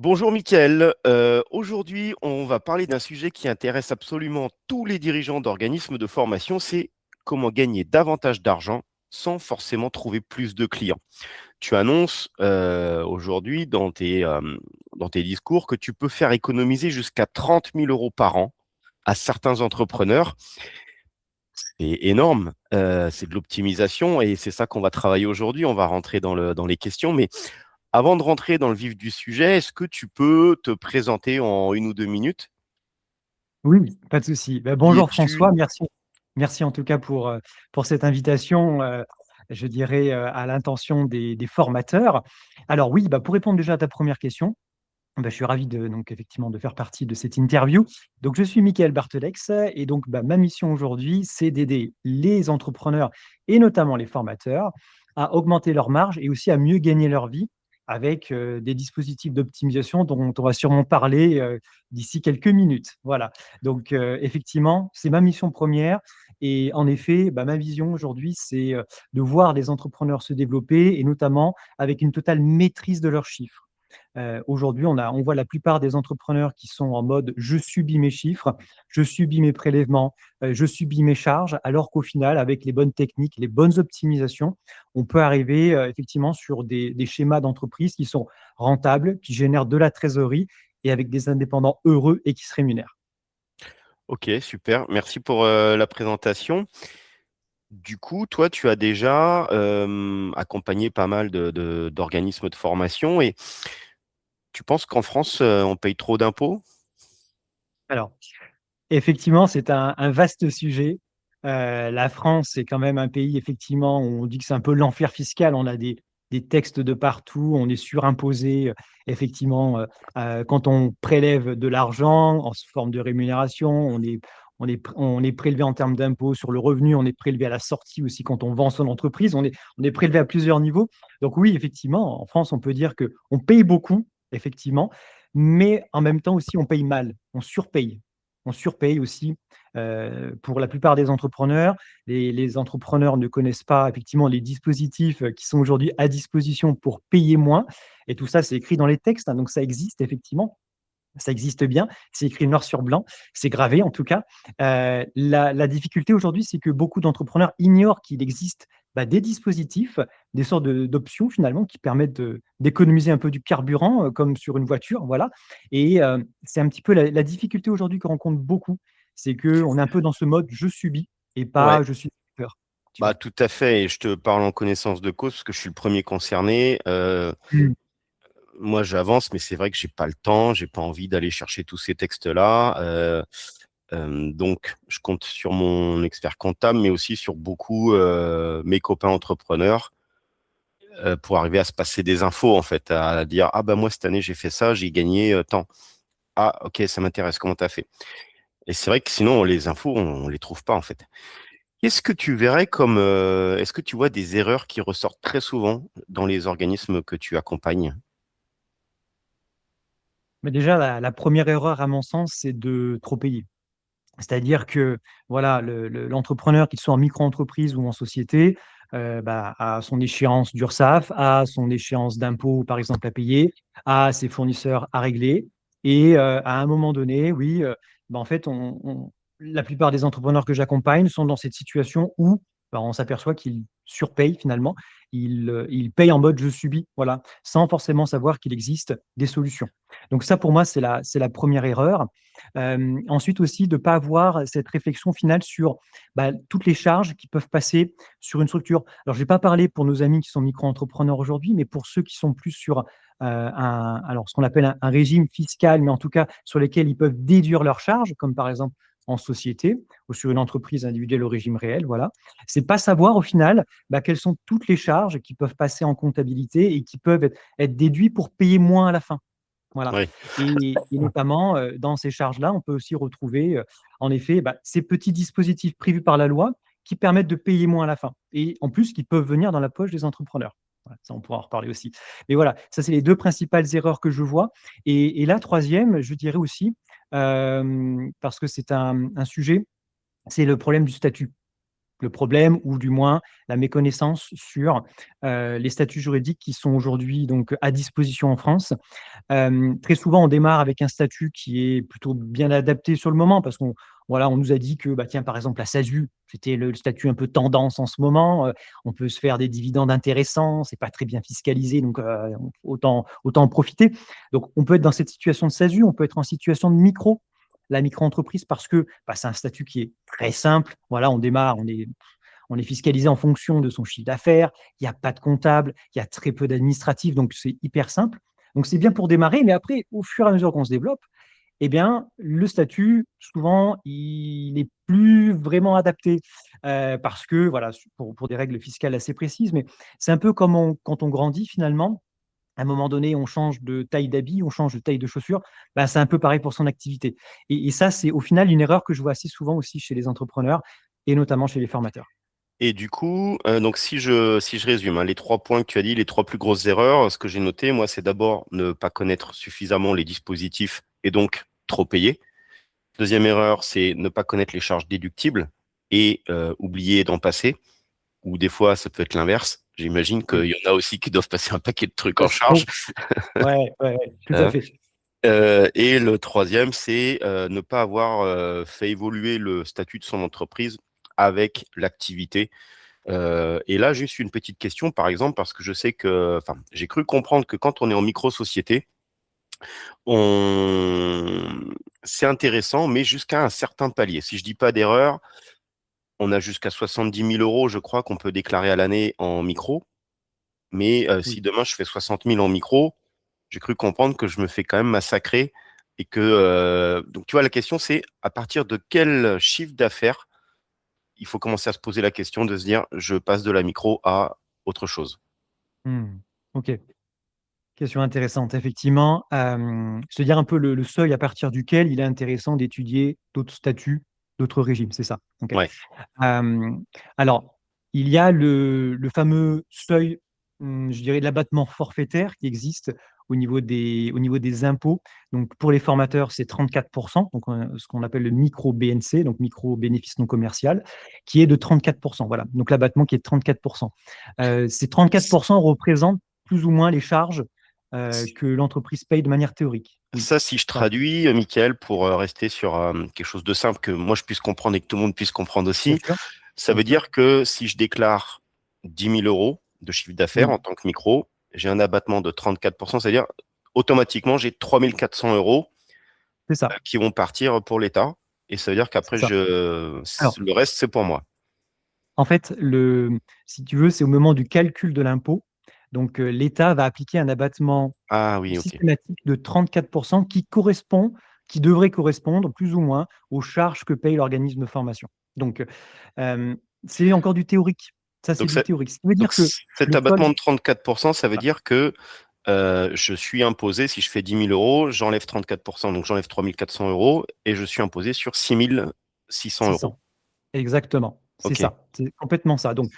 Bonjour Mickaël. Aujourd'hui, on va parler d'un sujet qui intéresse absolument tous les dirigeants d'organismes de formation, c'est comment gagner davantage d'argent sans forcément trouver plus de clients. Tu annonces aujourd'hui dans tes discours que tu peux faire économiser jusqu'à 30 000 € par an à certains entrepreneurs. C'est énorme, c'est de l'optimisation et c'est ça qu'on va travailler aujourd'hui. On va rentrer dans les questions, mais avant de rentrer dans le vif du sujet, est-ce que tu peux te présenter en 1 ou 2 minutes? Oui, pas de souci. Qui Bonjour es-tu? François, merci en tout cas pour cette invitation, je dirais, à l'intention des formateurs. Alors oui, pour répondre déjà à ta première question, je suis ravi donc, effectivement, de faire partie de cette interview. Donc, je suis Michael Bartelex et donc ma mission aujourd'hui, c'est d'aider les entrepreneurs et notamment les formateurs à augmenter leur marge et aussi à mieux gagner leur vie avec des dispositifs d'optimisation dont on va sûrement parler d'ici quelques minutes. Voilà. Donc, effectivement, c'est ma mission première. Et en effet, ma vision aujourd'hui, c'est de voir les entrepreneurs se développer et notamment avec une totale maîtrise de leurs chiffres. Aujourd'hui, on voit la plupart des entrepreneurs qui sont en mode je subis mes chiffres, je subis mes prélèvements, je subis mes charges, alors qu'au final, avec les bonnes techniques, les bonnes optimisations, on peut arriver effectivement sur des schémas d'entreprise qui sont rentables, qui génèrent de la trésorerie et avec des indépendants heureux et qui se rémunèrent. Ok, super. Merci pour la présentation. Du coup, toi, tu as déjà accompagné pas mal d'organismes de formation et tu penses qu'en France, on paye trop d'impôts? Alors, effectivement, c'est un vaste sujet. La France, c'est quand même un pays, effectivement, où on dit que c'est un peu l'enfer fiscal. On a des textes de partout, on est surimposé, effectivement, quand on prélève de l'argent en forme de rémunération, on est prélevé en termes d'impôts sur le revenu, on est prélevé à la sortie aussi quand on vend son entreprise, on est prélevé à plusieurs niveaux. Donc oui, effectivement, en France, on peut dire qu'on paye beaucoup, effectivement, mais en même temps aussi, on paye mal, on surpaye. On surpaye aussi pour la plupart des entrepreneurs. Les entrepreneurs ne connaissent pas effectivement les dispositifs qui sont aujourd'hui à disposition pour payer moins. Et tout ça, c'est écrit dans les textes, hein, donc ça existe effectivement. Ça existe bien, c'est écrit noir sur blanc, c'est gravé en tout cas. La difficulté aujourd'hui, c'est que beaucoup d'entrepreneurs ignorent qu'il existe des dispositifs, des sortes d'options finalement qui permettent d'économiser un peu du carburant, comme sur une voiture, voilà. Et c'est un petit peu la difficulté aujourd'hui que rencontrent beaucoup, c'est qu'on est un peu dans ce mode je subis et Ouais, pas je suis peur, tu bah vois. tout à fait. Et je te parle en connaissance de cause parce que je suis le premier concerné. Mm. Moi, j'avance, mais c'est vrai que j'ai pas le temps, j'ai pas envie d'aller chercher tous ces textes-là. Donc, je compte sur mon expert comptable, mais aussi sur beaucoup mes copains entrepreneurs pour arriver à se passer des infos, en fait, à dire, ah bah moi, cette année, j'ai fait ça, j'ai gagné tant. Ah, ok, ça m'intéresse, comment tu as fait? Et c'est vrai que sinon, les infos, on les trouve pas, en fait. Qu'est-ce que tu verrais comme, est-ce que tu vois des erreurs qui ressortent très souvent dans les organismes que tu accompagnes? Mais déjà, la première erreur, à mon sens, c'est de trop payer. C'est-à-dire que voilà, l'entrepreneur, qu'il soit en micro-entreprise ou en société, a son échéance d'URSSAF, a son échéance d'impôt, par exemple, à payer, a ses fournisseurs à régler. Et à un moment donné, oui, en fait, la plupart des entrepreneurs que j'accompagne sont dans cette situation où on s'aperçoit qu'ils surpayent finalement. Ils payent en mode je subis, voilà, sans forcément savoir qu'il existe des solutions. Donc ça, pour moi, c'est la première erreur. Ensuite aussi, de ne pas avoir cette réflexion finale sur toutes les charges qui peuvent passer sur une structure. Alors, je n'ai pas parlé pour nos amis qui sont micro-entrepreneurs aujourd'hui, mais pour ceux qui sont plus sur alors, ce qu'on appelle un régime fiscal, mais en tout cas sur lesquels ils peuvent déduire leurs charges, comme par exemple en société ou sur une entreprise individuelle au régime réel, voilà. C'est pas savoir au final quelles sont toutes les charges qui peuvent passer en comptabilité et qui peuvent être déduites pour payer moins à la fin. Voilà. Oui. Et notamment, dans ces charges-là, on peut aussi retrouver, en effet, ces petits dispositifs prévus par la loi qui permettent de payer moins à la fin et en plus qui peuvent venir dans la poche des entrepreneurs. Voilà, ça, on pourra en reparler aussi. Mais voilà, ça, c'est les 2 principales erreurs que je vois et la troisième, je dirais aussi, parce que c'est un sujet, c'est le problème du statut. le problème, ou du moins la méconnaissance sur les statuts juridiques qui sont aujourd'hui donc à disposition en France. Très souvent, on démarre avec un statut qui est plutôt bien adapté sur le moment parce qu'on voilà, on nous a dit que, bah, tiens, par exemple, la SASU, c'était le statut un peu tendance en ce moment. On peut se faire des dividendes intéressants, c'est pas très bien fiscalisé, donc autant en profiter. Donc, on peut être dans cette situation de SASU, on peut être en situation de micro, la micro-entreprise, parce que bah, c'est un statut qui est très simple. Voilà, on démarre, on est fiscalisé en fonction de son chiffre d'affaires, il n'y a pas de comptable, il y a très peu d'administratifs, donc c'est hyper simple. Donc c'est bien pour démarrer, mais après, au fur et à mesure qu'on se développe, eh bien, le statut, souvent, il n'est plus vraiment adapté parce que, voilà, pour des règles fiscales assez précises, mais c'est un peu comme quand on grandit finalement. À un moment donné, on change de taille d'habit, on change de taille de chaussures. Ben, c'est un peu pareil pour son activité. Et ça, c'est au final une erreur que je vois assez souvent aussi chez les entrepreneurs et notamment chez les formateurs. Et du coup, donc si je résume, hein, les 3 points que tu as dit, les 3 plus grosses erreurs, ce que j'ai noté, moi, c'est d'abord ne pas connaître suffisamment les dispositifs et donc trop payer. Deuxième erreur, c'est ne pas connaître les charges déductibles et oublier d'en passer. Ou des fois, ça peut être l'inverse. J'imagine qu'il Oui. y en a aussi qui doivent passer un paquet de trucs en Parce charge. qu'on- Ouais, ouais, ouais, tout à Hein. fait. Et le troisième, c'est ne pas avoir fait évoluer le statut de son entreprise avec l'activité. Et là, juste une petite question, par exemple, parce que je sais que, enfin, j'ai cru comprendre que quand on est en micro-société, on... c'est intéressant, mais jusqu'à un certain palier. Si je dis pas d'erreur, on a jusqu'à 70 000 euros, je crois, qu'on peut déclarer à l'année en micro. Mais si Oui. demain je fais 60 000 en micro, j'ai cru comprendre que je me fais quand même massacrer et que donc tu vois la question c'est à partir de quel chiffre d'affaires il faut commencer à se poser la question de se dire je passe de la micro à autre chose. Hmm. Ok. Question intéressante, effectivement. Se dire un peu le seuil à partir duquel il est intéressant d'étudier d'autres statuts, d'autres régimes, c'est ça. Ok. Ouais. Euh, alors, il y a le fameux seuil, je dirais, de l'abattement forfaitaire qui existe au niveau des impôts. Donc, pour les formateurs, c'est 34%, donc ce qu'on appelle le micro-BNC, donc micro-bénéfice non commercial, qui est de 34%. Voilà, donc l'abattement qui est de 34%. Ces 34% représentent plus ou moins les charges que l'entreprise paye de manière théorique. Oui, Ça, si je voilà, traduis, Michael, pour rester sur quelque chose de simple que moi je puisse comprendre et que tout le monde puisse comprendre bien aussi, sûr, ça bien veut sûr. dire que si je déclare 10 000 euros de chiffre d'affaires en Oui, tant que micro, j'ai un abattement de 34%, c'est-à-dire automatiquement j'ai 3 400 euros c'est ça, qui vont partir pour l'État. Et ça veut dire c'est qu'après, ça. Alors, le reste, c'est pour moi. en fait, si tu veux, c'est au moment du calcul de l'impôt. Donc, l'État va appliquer un abattement Ah oui, ok. systématique de 34% qui devrait correspondre plus ou moins aux charges que paye l'organisme de formation. Donc, euh, c'est encore du théorique. Ça, c'est Donc, du théorique. Ce qui veut dire donc que cet le abattement solde, de 34%, ça veut dire que je suis imposé, si je fais 10 000 euros, j'enlève 34%, donc j'enlève 3 400 euros et je suis imposé sur 6 600 euros. 600. Exactement. C'est Ok. ça. C'est complètement ça. Donc,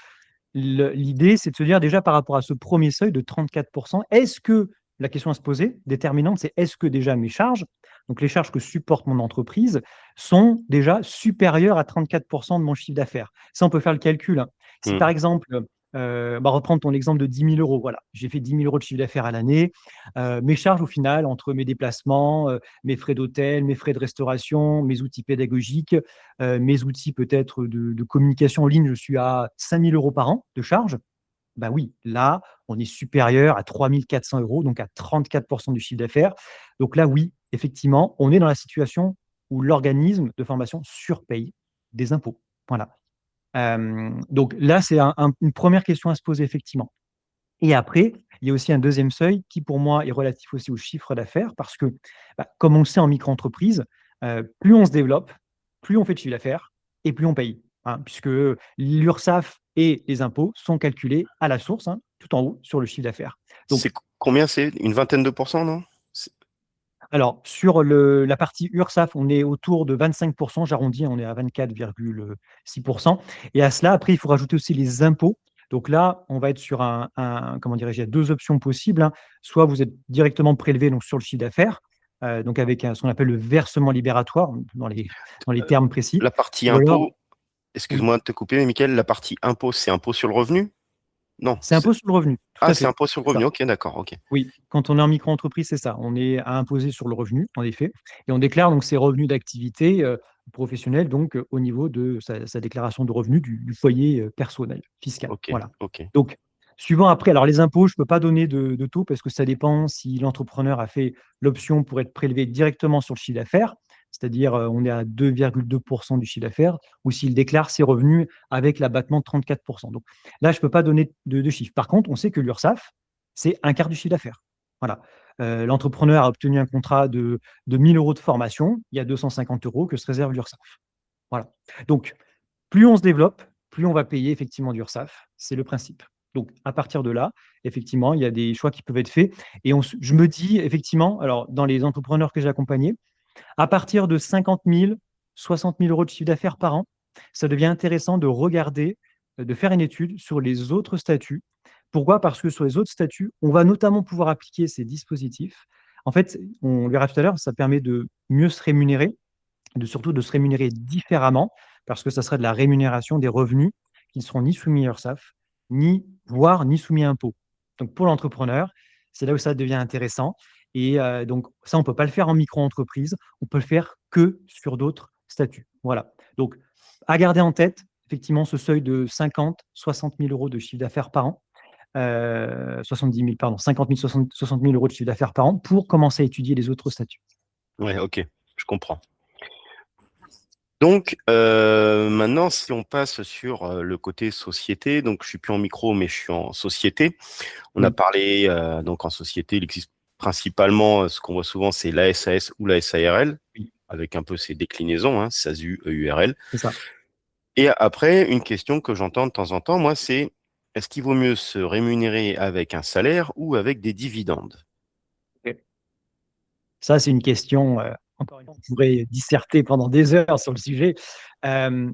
l'idée, c'est de se dire déjà par rapport à ce premier seuil de 34%, est-ce que, la question à se poser, déterminante, c'est est-ce que déjà mes charges, donc les charges que supporte mon entreprise, sont déjà supérieures à 34% de mon chiffre d'affaires? Ça, on peut faire le calcul, hein. Si Hmm. par exemple, reprendre ton exemple de 10 000 euros, voilà, j'ai fait 10 000 euros de chiffre d'affaires à l'année, mes charges au final, entre mes déplacements, mes frais d'hôtel, mes frais de restauration, mes outils pédagogiques, mes outils peut-être de communication en ligne, je suis à 5 000 euros par an de charges. Ben oui, là, on est supérieur à 3 400 euros, donc à 34% du chiffre d'affaires. Donc là, oui, effectivement, on est dans la situation où l'organisme de formation surpaye des impôts. Voilà. Donc là, c'est une première question à se poser, effectivement. Et après, il y a aussi un deuxième seuil qui, pour moi, est relatif aussi au chiffre d'affaires parce que, bah, comme on le sait en micro-entreprise, plus on se développe, plus on fait de chiffre d'affaires et plus on paye, hein, puisque l'URSSAF et les impôts sont calculés à la source, hein, tout en haut sur le chiffre d'affaires. Donc, Combien c'est? Une vingtaine de pourcents, non? alors, sur la partie URSSAF, on est autour de 25%, j'arrondis, on est à 24,6%. Et à cela, après, il faut rajouter aussi les impôts. Donc là, on va être sur comment dirais-je, il y a deux options possibles, hein. Soit vous êtes directement prélevé donc, sur le chiffre d'affaires, donc avec ce qu'on appelle le versement libératoire, dans les termes précis, La partie ou alors, impôt. Oui, excuse-moi de te couper, mais Mickaël, la partie impôt, c'est impôt sur le revenu? Non. c'est impôt sur le revenu, tout Ah, à c'est fait. impôt sur le C'est ça. revenu. Ok, d'accord. Ok. Oui, quand on est en micro-entreprise, c'est ça. On est à imposer sur le revenu, en effet, et on déclare donc ses revenus d'activité professionnelle, donc au niveau de sa déclaration de revenus du foyer personnel, fiscal. Ok. Voilà. Ok. Donc, suivant après, alors les impôts, je ne peux pas donner de taux parce que ça dépend si l'entrepreneur a fait l'option pour être prélevé directement sur le chiffre d'affaires, c'est-à-dire on est à 2,2% du chiffre d'affaires, ou s'il déclare ses revenus avec l'abattement de 34%. Donc là, je ne peux pas donner de chiffres. Par contre, on sait que l'URSSAF, c'est un quart du chiffre d'affaires. Voilà. L'entrepreneur a obtenu un contrat de 1 000 euros de formation, il y a 250 euros que se réserve l'URSSAF. Voilà. Donc, plus on se développe, plus on va payer effectivement d'URSSAF. C'est le principe. Donc, à partir de là, effectivement, il y a des choix qui peuvent être faits. Et je me dis, effectivement, alors, dans les entrepreneurs que j'ai accompagnés, à partir de 50 000, 60 000 euros de chiffre d'affaires par an, ça devient intéressant de regarder, de faire une étude sur les autres statuts. Pourquoi? Parce que sur les autres statuts, on va notamment pouvoir appliquer ces dispositifs. En fait, on le verra tout à l'heure, ça permet de mieux se rémunérer, surtout de se rémunérer différemment, parce que ça sera de la rémunération des revenus qui ne seront ni soumis à URSSAF, voire ni soumis à impôt. Donc pour l'entrepreneur, c'est là où ça devient intéressant. Et donc ça, on ne peut pas le faire en micro-entreprise, on peut le faire que sur d'autres statuts. Voilà. Donc à garder en tête, effectivement, ce seuil de 50, 60 000 euros de chiffre d'affaires par an, 70 000, pardon, 50 000, 60 000 euros de chiffre d'affaires par an pour commencer à étudier les autres statuts. Ouais, ok. Je comprends. Donc, maintenant, si on passe sur le côté société, donc je suis plus en micro, mais je suis en société. On a Oui, parlé, donc en société, il existe principalement, ce qu'on voit souvent, c'est la SAS ou la SARL, oui, avec un peu ses déclinaisons, hein, SASU, EURL. c'est ça. Et après, une question que j'entends de temps en temps, moi, c'est est-ce qu'il vaut mieux se rémunérer avec un salaire ou avec des dividendes? Ça, c'est une question, encore une fois, on pourrait disserter pendant des heures sur le sujet. Euh,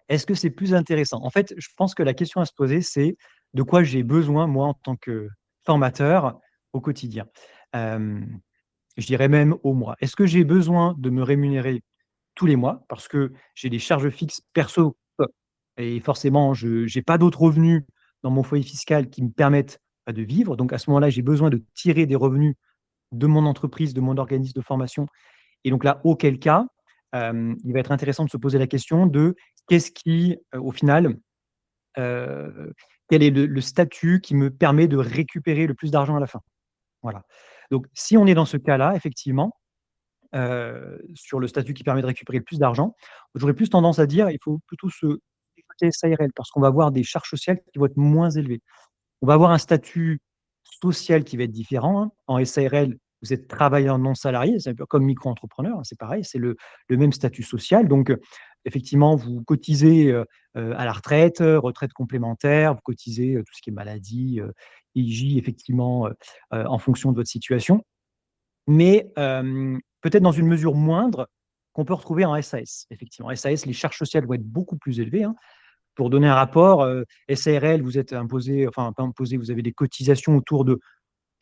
Est-ce que c'est plus intéressant? En fait, je pense que la question à se poser, c'est de quoi j'ai besoin, moi, en tant que formateur, au quotidien. Euh, je dirais même au mois. Est-ce que j'ai besoin de me rémunérer tous les mois parce que j'ai des charges fixes perso et forcément, je n'ai pas d'autres revenus dans mon foyer fiscal qui me permettent de vivre. Donc, à ce moment-là, j'ai besoin de tirer des revenus de mon entreprise, de mon organisme de formation. Et donc là, auquel cas, il va être intéressant de se poser la question de qu'est-ce qui, au final, euh, quel est le statut qui me permet de récupérer le plus d'argent à la fin. Voilà. Donc, si on est dans ce cas-là, effectivement, sur le statut qui permet de récupérer le plus d'argent, j'aurais plus tendance à dire il faut plutôt se écouter SARL parce qu'on va avoir des charges sociales qui vont être moins élevées. On va avoir un statut social qui va être différent, hein. En SARL, vous êtes travailleur non salarié, c'est un peu comme micro-entrepreneur, hein, c'est pareil, c'est le même statut social. Donc, effectivement, vous cotisez à la retraite, retraite complémentaire, vous cotisez tout ce qui est maladie, IJ, effectivement, en fonction de votre situation, mais peut-être dans une mesure moindre qu'on peut retrouver en SAS. Effectivement, SAS, les charges sociales vont être beaucoup plus élevées, hein. Pour donner un rapport, SARL, vous êtes imposé, enfin pas imposé, vous avez des cotisations autour de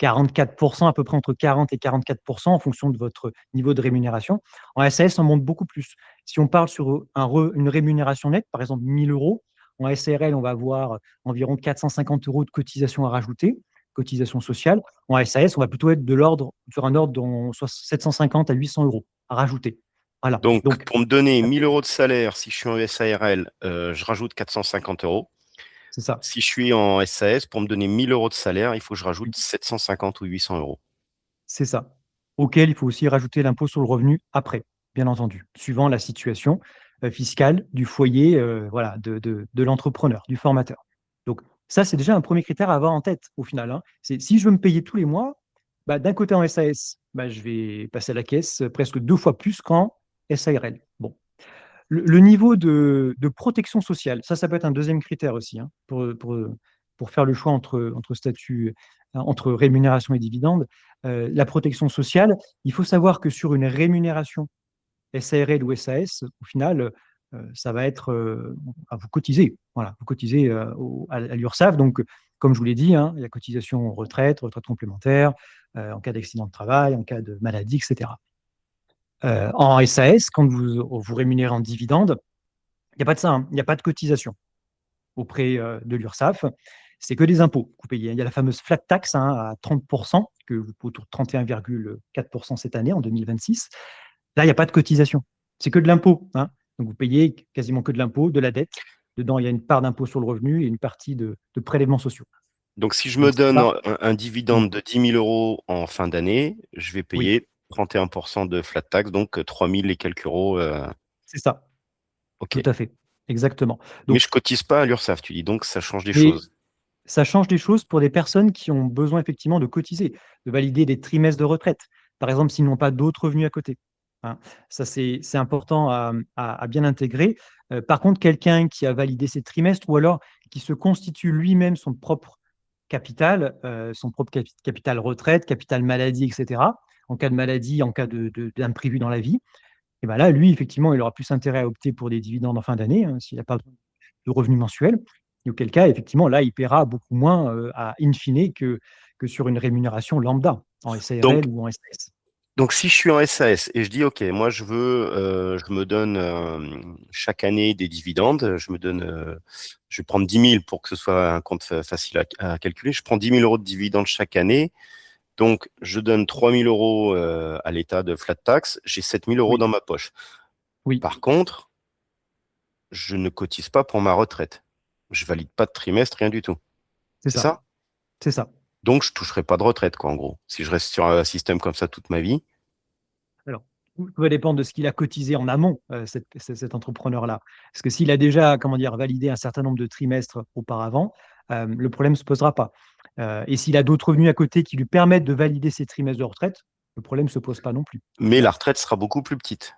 44%, à peu près entre 40 et 44% en fonction de votre niveau de rémunération. En SAS, on monte beaucoup plus. Si on parle sur une rémunération nette, par exemple 1 000 euros, en SARL, on va avoir environ 450 euros de cotisation à rajouter, cotisation sociale. En SAS, on va plutôt être sur un ordre de 750 à 800 euros à rajouter. Voilà. Donc, Donc, pour me donner 1000 euros de salaire, si je suis en SARL, je rajoute 450 euros. c'est ça. Si je suis en SAS, pour me donner 1000 euros de salaire, il faut que je rajoute 750 ou 800 euros. C'est ça. Auquel il faut aussi rajouter l'impôt sur le revenu après, bien entendu, suivant la situation fiscale du foyer, voilà, de l'entrepreneur, du formateur. Donc, ça, c'est déjà un premier critère à avoir en tête au final, hein. C'est si je veux me payer tous les mois, bah, d'un côté en SAS, bah, je vais passer à la caisse presque 2 fois plus qu'en SARL. Bon. Le niveau de protection sociale, ça peut être un deuxième critère aussi, hein, pour faire le choix entre statut, entre rémunération et dividende. La protection sociale, il faut savoir que sur une rémunération SARL ou SAS, au final, ça va être, vous cotisez, voilà, vous cotisez à l'URSSAF. Donc, comme je vous l'ai dit, hein, il y a cotisation retraite, retraite complémentaire, en cas d'accident de travail, en cas de maladie, etc. En SAS, quand vous rémunérez en dividende, Il n'y a pas de ça, hein. Il n'y a pas de cotisation auprès de l'URSSAF. C'est que des impôts que vous payez. Il y a la fameuse flat tax, hein, à 30%, que vous pouvez autour de 31,4% cette année, en 2026. Là, il n'y a pas de cotisation. C'est que de l'impôt, hein. Donc, vous payez quasiment que de l'impôt, de la dette. Dedans, il y a une part d'impôt sur le revenu et une partie de prélèvements sociaux. Donc, si je me Donc, c'est donne pas. un Mm. dividende de 10 000 euros en fin d'année, je vais Oui, payer 31% de flat tax, donc 3 000 et quelques euros. c'est ça, tout OK. à fait. Exactement. Mais Donc, je cotise pas à l'URSSAF, tu dis, donc ça change des mais choses. ça change des choses pour des personnes qui ont besoin effectivement de cotiser, de valider des trimestres de retraite. Par exemple, s'ils n'ont pas d'autres revenus à côté, hein. Ça, c'est important à bien intégrer. Par contre, quelqu'un qui a validé ses trimestres ou alors qui se constitue lui-même son propre capital retraite, capital maladie, etc., en cas de maladie, en cas d'imprévu dans la vie, et ben là, lui, effectivement, il aura plus intérêt à opter pour des dividendes en fin d'année, hein, s'il n'a pas de revenus mensuels. Et auquel cas, effectivement, là, il paiera beaucoup moins in fine que sur une rémunération lambda en Donc, SARL ou en SAS. donc, si je suis en SAS et je dis, OK, moi, je me donne chaque année des dividendes, je vais prendre 10 000 pour que ce soit un compte facile à calculer. Je prends 10 000 euros de dividendes chaque année. Donc, je donne 3 000 euros à l'État de flat tax. J'ai 7 000 euros Oui, dans ma poche. oui, Par contre, je ne cotise pas pour ma retraite. Je valide pas de trimestre, rien du tout. c'est C'est ça, ça? c'est ça. Donc, je toucherai pas de retraite, quoi, en gros. Si je reste sur un système comme ça toute ma vie. Alors, tout va dépendre de ce qu'il a cotisé en amont, cet entrepreneur-là. Parce que s'il a déjà, comment dire, validé un certain nombre de trimestres auparavant, le problème ne se posera pas. Et s'il a d'autres revenus à côté qui lui permettent de valider ses trimestres de retraite, le problème ne se pose pas non plus. Mais la Voilà. retraite sera beaucoup plus petite.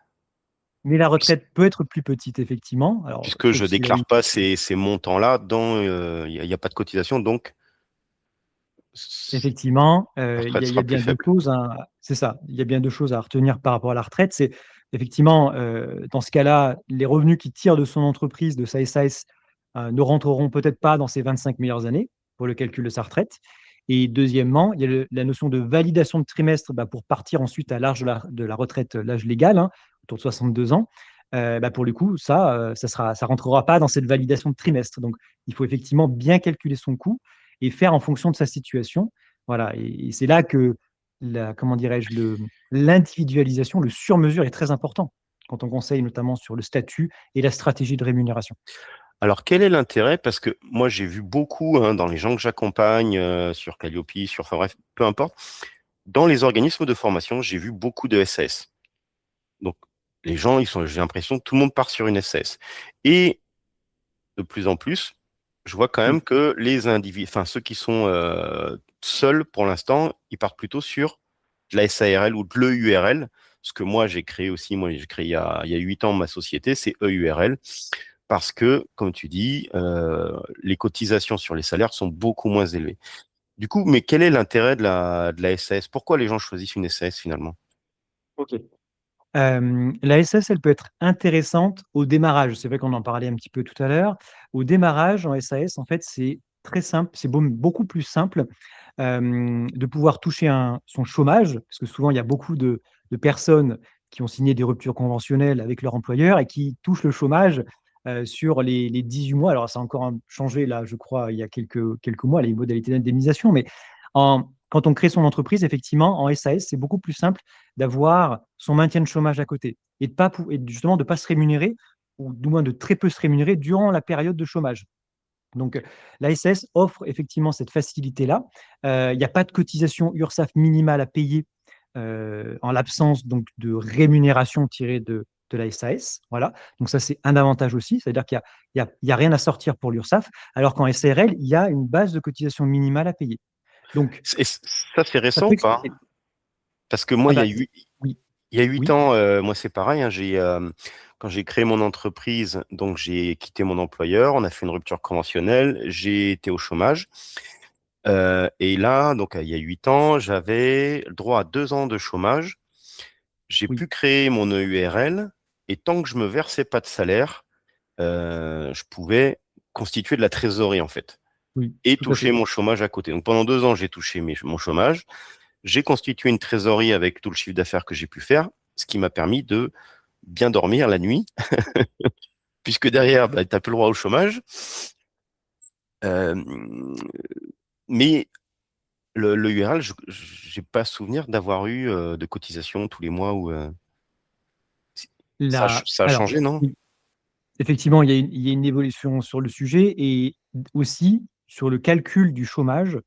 Mais la retraite peut être plus petite, effectivement. Alors, Puisque je sauf s'il a déclare une. pas ces montants-là, il y a pas de cotisation, donc Effectivement, la il retraite y a sera plus bien deux faible. choses, hein. C'est ça. Il y a bien deux choses à retenir par rapport à la retraite. C'est effectivement, dans ce cas-là, les revenus qu'il tire de son entreprise, de sa SAS, ne rentreront peut-être pas dans ses 25 meilleures années pour le calcul de sa retraite. Et deuxièmement, il y a la notion de validation de trimestre, bah, pour partir ensuite à l'âge de la retraite, l'âge légal, hein, autour de 62 ans. Bah, pour le coup, ça rentrera pas dans cette validation de trimestre. Donc, il faut effectivement bien calculer son coût et faire en fonction de sa situation. Voilà, et c'est là que comment dirais-je, l'individualisation, le sur-mesure est très important quand on conseille notamment sur le statut et la stratégie de rémunération. Alors, quel est l'intérêt? Parce que moi, j'ai vu beaucoup hein, dans les gens que j'accompagne, sur Calliope, enfin bref, peu importe, dans les organismes de formation, j'ai vu beaucoup de SAS. Donc, les gens, j'ai l'impression que tout le monde part sur une SAS. Et de plus en plus, je vois quand même Oui, que les individus, enfin ceux qui sont seuls pour l'instant, ils partent plutôt sur de la SARL ou de l'EURL. Ce que moi j'ai créé aussi, moi j'ai créé il y a 8 ans ma société, c'est EURL. Parce que, comme tu dis, les cotisations sur les salaires sont beaucoup moins élevées. Du coup, mais quel est l'intérêt de la SAS? Pourquoi les gens choisissent une SAS finalement? ok. La SS, elle peut être intéressante au démarrage. C'est vrai qu'on en parlait un petit peu tout à l'heure. Au démarrage, en SAS, en fait, c'est très simple, c'est beaucoup plus simple de pouvoir toucher son chômage, parce que souvent, il y a beaucoup de personnes qui ont signé des ruptures conventionnelles avec leur employeur et qui touchent le chômage sur les 18 mois. Alors, ça a encore changé, là, je crois, il y a quelques mois, les modalités d'indemnisation, mais quand on crée son entreprise, effectivement, en SAS, c'est beaucoup plus simple d'avoir son maintien de chômage à côté et, et justement de ne pas se rémunérer, ou du moins de très peu se rémunérer durant la période de chômage. Donc, l'ASS offre effectivement cette facilité-là. Il n'y a pas de cotisation URSSAF minimale à payer en l'absence donc de rémunération tirée de la SAS. Voilà. Donc, ça, c'est un avantage aussi. C'est-à-dire qu'il y a rien à sortir pour l'URSSAF, alors qu'en SARL, il y a une base de cotisation minimale à payer. Donc, Ça, c'est ça récent peut ou pas? expliquer. Parce que moi, Ah bah, oui, il y a 8 oui, ans, moi c'est pareil, hein, quand j'ai créé mon entreprise, donc j'ai quitté mon employeur, on a fait une rupture conventionnelle, j'ai été au chômage. Et là, donc il y a 8 ans, j'avais le droit à 2 ans de chômage. J'ai oui, pu créer mon EURL et tant que je me versais pas de salaire, je pouvais constituer de la trésorerie en fait oui, et tout à toucher fait. mon chômage à côté. Donc pendant 2 ans, j'ai touché mon chômage. J'ai constitué une trésorerie avec tout le chiffre d'affaires que j'ai pu faire, ce qui m'a permis de bien dormir la nuit puisque derrière, bah, tu n'as plus le droit au chômage. Euh, mais le URL, je n'ai pas souvenir d'avoir eu de cotisation tous les mois ou ça a Alors, changé, non? effectivement, il y a une évolution sur le sujet et aussi sur le calcul du chômage.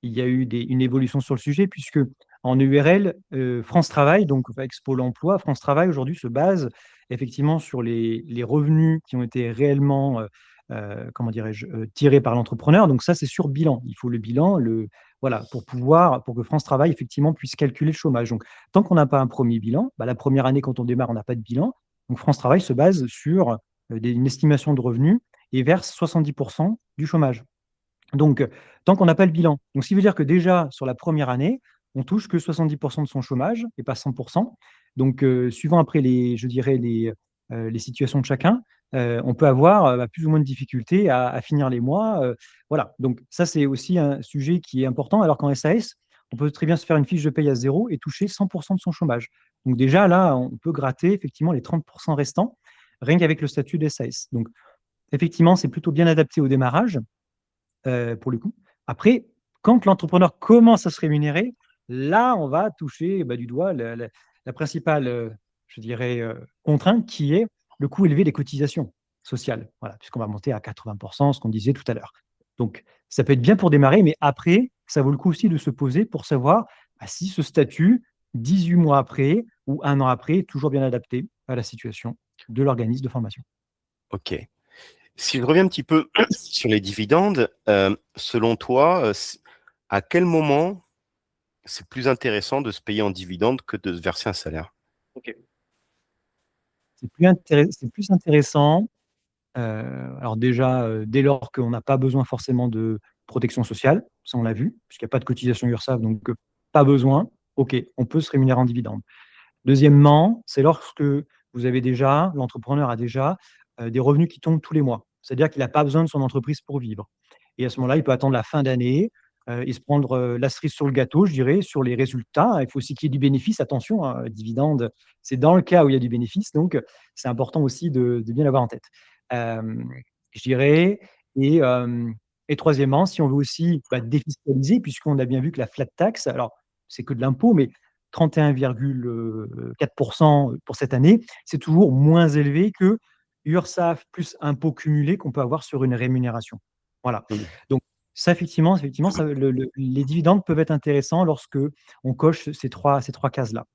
Il y a eu une évolution sur le sujet puisque en URL, France Travail, donc avec Pôle emploi, France Travail aujourd'hui se base effectivement sur les revenus qui ont été réellement, comment dirais-je, tirés par l'entrepreneur. Donc ça, c'est sur bilan. Il faut le bilan, voilà, pour que France Travail effectivement puisse calculer le chômage. Donc tant qu'on n'a pas un premier bilan, bah, la première année quand on démarre, on n'a pas de bilan. Donc France Travail se base sur une estimation de revenus et verse 70% du chômage. Donc, tant qu'on n'a pas le bilan. Donc, ce qui veut dire que déjà, sur la première année, on touche que 70% de son chômage et pas 100%. Donc, suivant après je dirais les situations de chacun, on peut avoir plus ou moins de difficultés à finir les mois. Voilà. Donc, ça, c'est aussi un sujet qui est important. Alors qu'en SAS, on peut très bien se faire une fiche de paye à zéro et toucher 100% de son chômage. Donc, déjà, là, on peut gratter effectivement les 30% restants, rien qu'avec le statut de SAS. Donc, effectivement, c'est plutôt bien adapté au démarrage pour le coup. Après, quand l'entrepreneur commence à se rémunérer, là, on va toucher du doigt la principale, je dirais, contrainte qui est le coût élevé des cotisations sociales. Voilà, puisqu'on va monter à 80%, ce qu'on disait tout à l'heure. Donc, ça peut être bien pour démarrer, mais après, ça vaut le coup aussi de se poser pour savoir si ce statut, 18 mois après ou un an après, est toujours bien adapté à la situation de l'organisme de formation. Ok. Si je reviens un petit peu sur les dividendes, selon toi, à quel moment c'est plus intéressant de se payer en dividendes que de se verser un salaire? Ok. C'est plus intéressant. Alors déjà, dès lors qu'on n'a pas besoin forcément de protection sociale, ça on l'a vu, puisqu'il n'y a pas de cotisation URSSAF, donc pas besoin, ok, on peut se rémunérer en dividende. Deuxièmement, c'est lorsque l'entrepreneur a déjà des revenus qui tombent tous les mois. C'est-à-dire qu'il n'a pas besoin de son entreprise pour vivre. Et à ce moment-là, il peut attendre la fin d'année et se prendre la cerise sur le gâteau, je dirais, sur les résultats. Il faut aussi qu'il y ait du bénéfice. Attention, hein, dividende, c'est dans le cas où il y a du bénéfice. Donc, c'est important aussi de bien l'avoir en tête. Euh, je dirais. Et, euh, et troisièmement, si on veut aussi défiscaliser, puisqu'on a bien vu que la flat tax, alors c'est que de l'impôt, mais 31,4% pour cette année, c'est toujours moins élevé que URSSAF plus impôts cumulés qu'on peut avoir sur une rémunération. Voilà. Mm. Donc, ça, effectivement, les dividendes peuvent être intéressants lorsque on coche ces trois cases-là.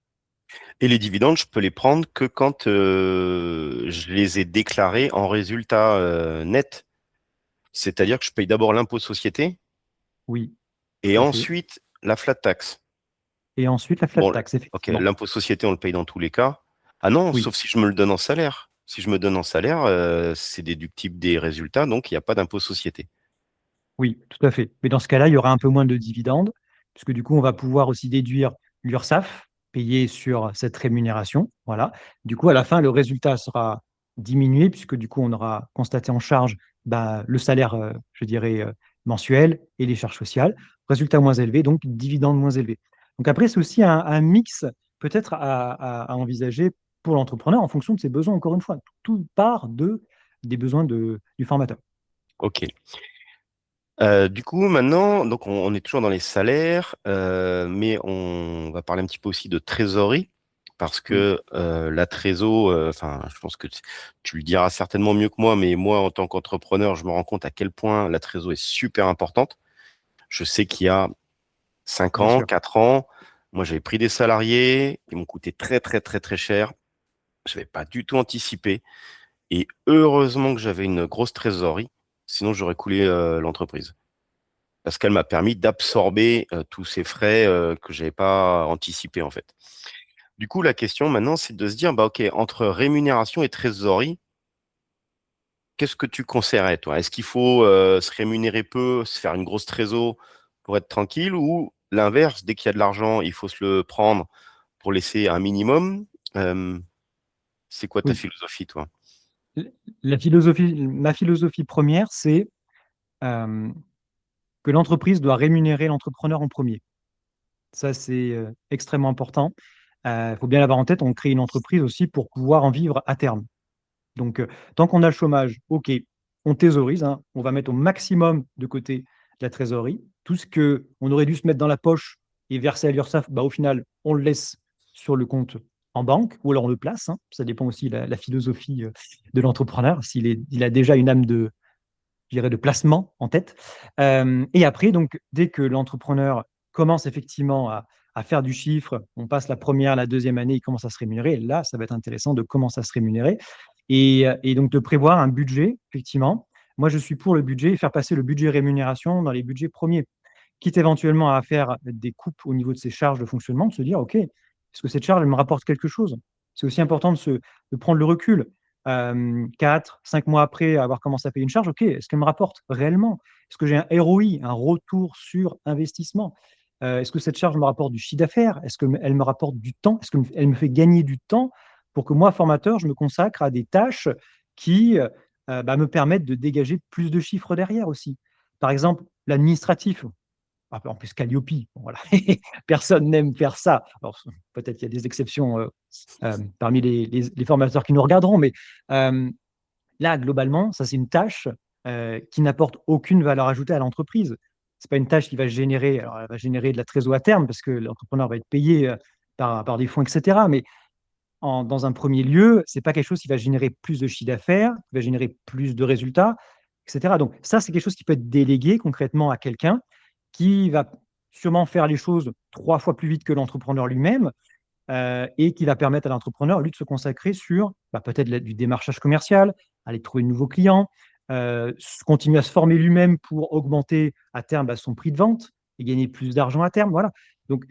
Et les dividendes, je peux les prendre que quand je les ai déclarés en résultat net. C'est-à-dire que je paye d'abord l'impôt société Oui, et tout à fait. ensuite la flat tax. Et ensuite, la flat Bon, tax, ok, effectivement. l'impôt société, on le paye dans tous les cas. Ah non, Oui. sauf si je me le donne en salaire. Si je me donne en salaire, c'est déductible des résultats, donc il n'y a pas d'impôt société. Oui, tout à fait. Mais dans ce cas-là, il y aura un peu moins de dividendes, puisque du coup, on va pouvoir aussi déduire l'URSSAF payé sur cette rémunération. Voilà. Du coup, à la fin, le résultat sera diminué, puisque du coup, on aura constaté en charge le salaire, je dirais, mensuel et les charges sociales. Résultat moins élevé, donc dividende moins élevé. Donc après, c'est aussi un mix peut-être à envisager pour l'entrepreneur en fonction de ses besoins. Encore une fois, tout part des besoins du formateur. Ok. Du coup, maintenant, donc on est toujours dans les salaires, mais on va parler un petit peu aussi de trésorerie, parce Oui, que la trésor, enfin, je pense que tu le diras certainement mieux que moi, mais moi, en tant qu'entrepreneur, je me rends compte à quel point la trésor est super importante. Je sais qu'il y a 5 bien ans, sûr. 4 ans, moi, j'avais pris des salariés, ils m'ont coûté très, très, très, très cher. Je n'avais pas du tout anticipé. Et heureusement que j'avais une grosse trésorerie, sinon j'aurais coulé l'entreprise. Parce qu'elle m'a permis d'absorber tous ces frais que j'avais pas anticipés en fait. Du coup, la question maintenant, c'est de se dire, bah ok, entre rémunération et trésorerie, qu'est-ce que tu conseillerais, toi? Est-ce qu'il faut se rémunérer peu, se faire une grosse trésor pour être tranquille, ou l'inverse, dès qu'il y a de l'argent, il faut se le prendre pour laisser un minimum? Euh, c'est quoi ta Oui. philosophie, toi? Ma philosophie première, c'est euh, que l'entreprise doit rémunérer l'entrepreneur en premier. Ça, c'est extrêmement important. Il faut bien l'avoir en tête. On crée une entreprise aussi pour pouvoir en vivre à terme. Donc, tant qu'on a le chômage, OK, on thésaurise, hein, on va mettre au maximum de côté de la trésorerie. Tout ce qu'on aurait dû se mettre dans la poche et verser à l'URSSAF, bah, au final, on le laisse sur le compte en banque ou alors on le place, hein. Ça dépend aussi de la philosophie de l'entrepreneur, il a déjà une âme je dirais, de placement en tête. Et après, donc, dès que l'entrepreneur commence effectivement à faire du chiffre, on passe la première, la deuxième année, il commence à se rémunérer. Et là, ça va être intéressant de commencer à se rémunérer et donc de prévoir un budget, effectivement. Moi, je suis pour le budget et faire passer le budget rémunération dans les budgets premiers, quitte éventuellement à faire des coupes au niveau de ses charges de fonctionnement, de se dire, OK, est-ce que cette charge, elle me rapporte quelque chose? C'est aussi important de prendre le recul. 4, 5 mois après avoir commencé à payer une charge, OK, est-ce qu'elle me rapporte réellement? Est-ce que j'ai un ROI, un retour sur investissement? Est-ce que cette charge me rapporte du chiffre d'affaires? Est-ce qu'elle me rapporte du temps? Est-ce qu'elle me fait gagner du temps pour que moi, formateur, je me consacre à des tâches qui bah, me permettent de dégager plus de chiffres derrière aussi? Par exemple, l'administratif. En plus, Calliope, bon, voilà. Personne n'aime faire ça. Alors, peut-être qu'il y a des exceptions parmi les formateurs qui nous regarderont, mais euh, là, globalement, ça, c'est une tâche qui n'apporte aucune valeur ajoutée à l'entreprise. C'est pas une tâche qui va générer, alors elle va générer de la trésorerie à terme parce que l'entrepreneur va être payé par des fonds, etc. Mais dans un premier lieu, c'est pas quelque chose qui va générer plus de chiffre d'affaires, qui va générer plus de résultats, etc. Donc ça, c'est quelque chose qui peut être délégué concrètement à quelqu'un qui va sûrement faire les choses 3 fois plus vite que l'entrepreneur lui-même et qui va permettre à l'entrepreneur, lui, de se consacrer sur bah, peut-être du démarchage commercial, aller trouver de nouveaux clients, continuer à se former lui-même pour augmenter à terme bah, son prix de vente et gagner plus d'argent à terme. Voilà. Donc,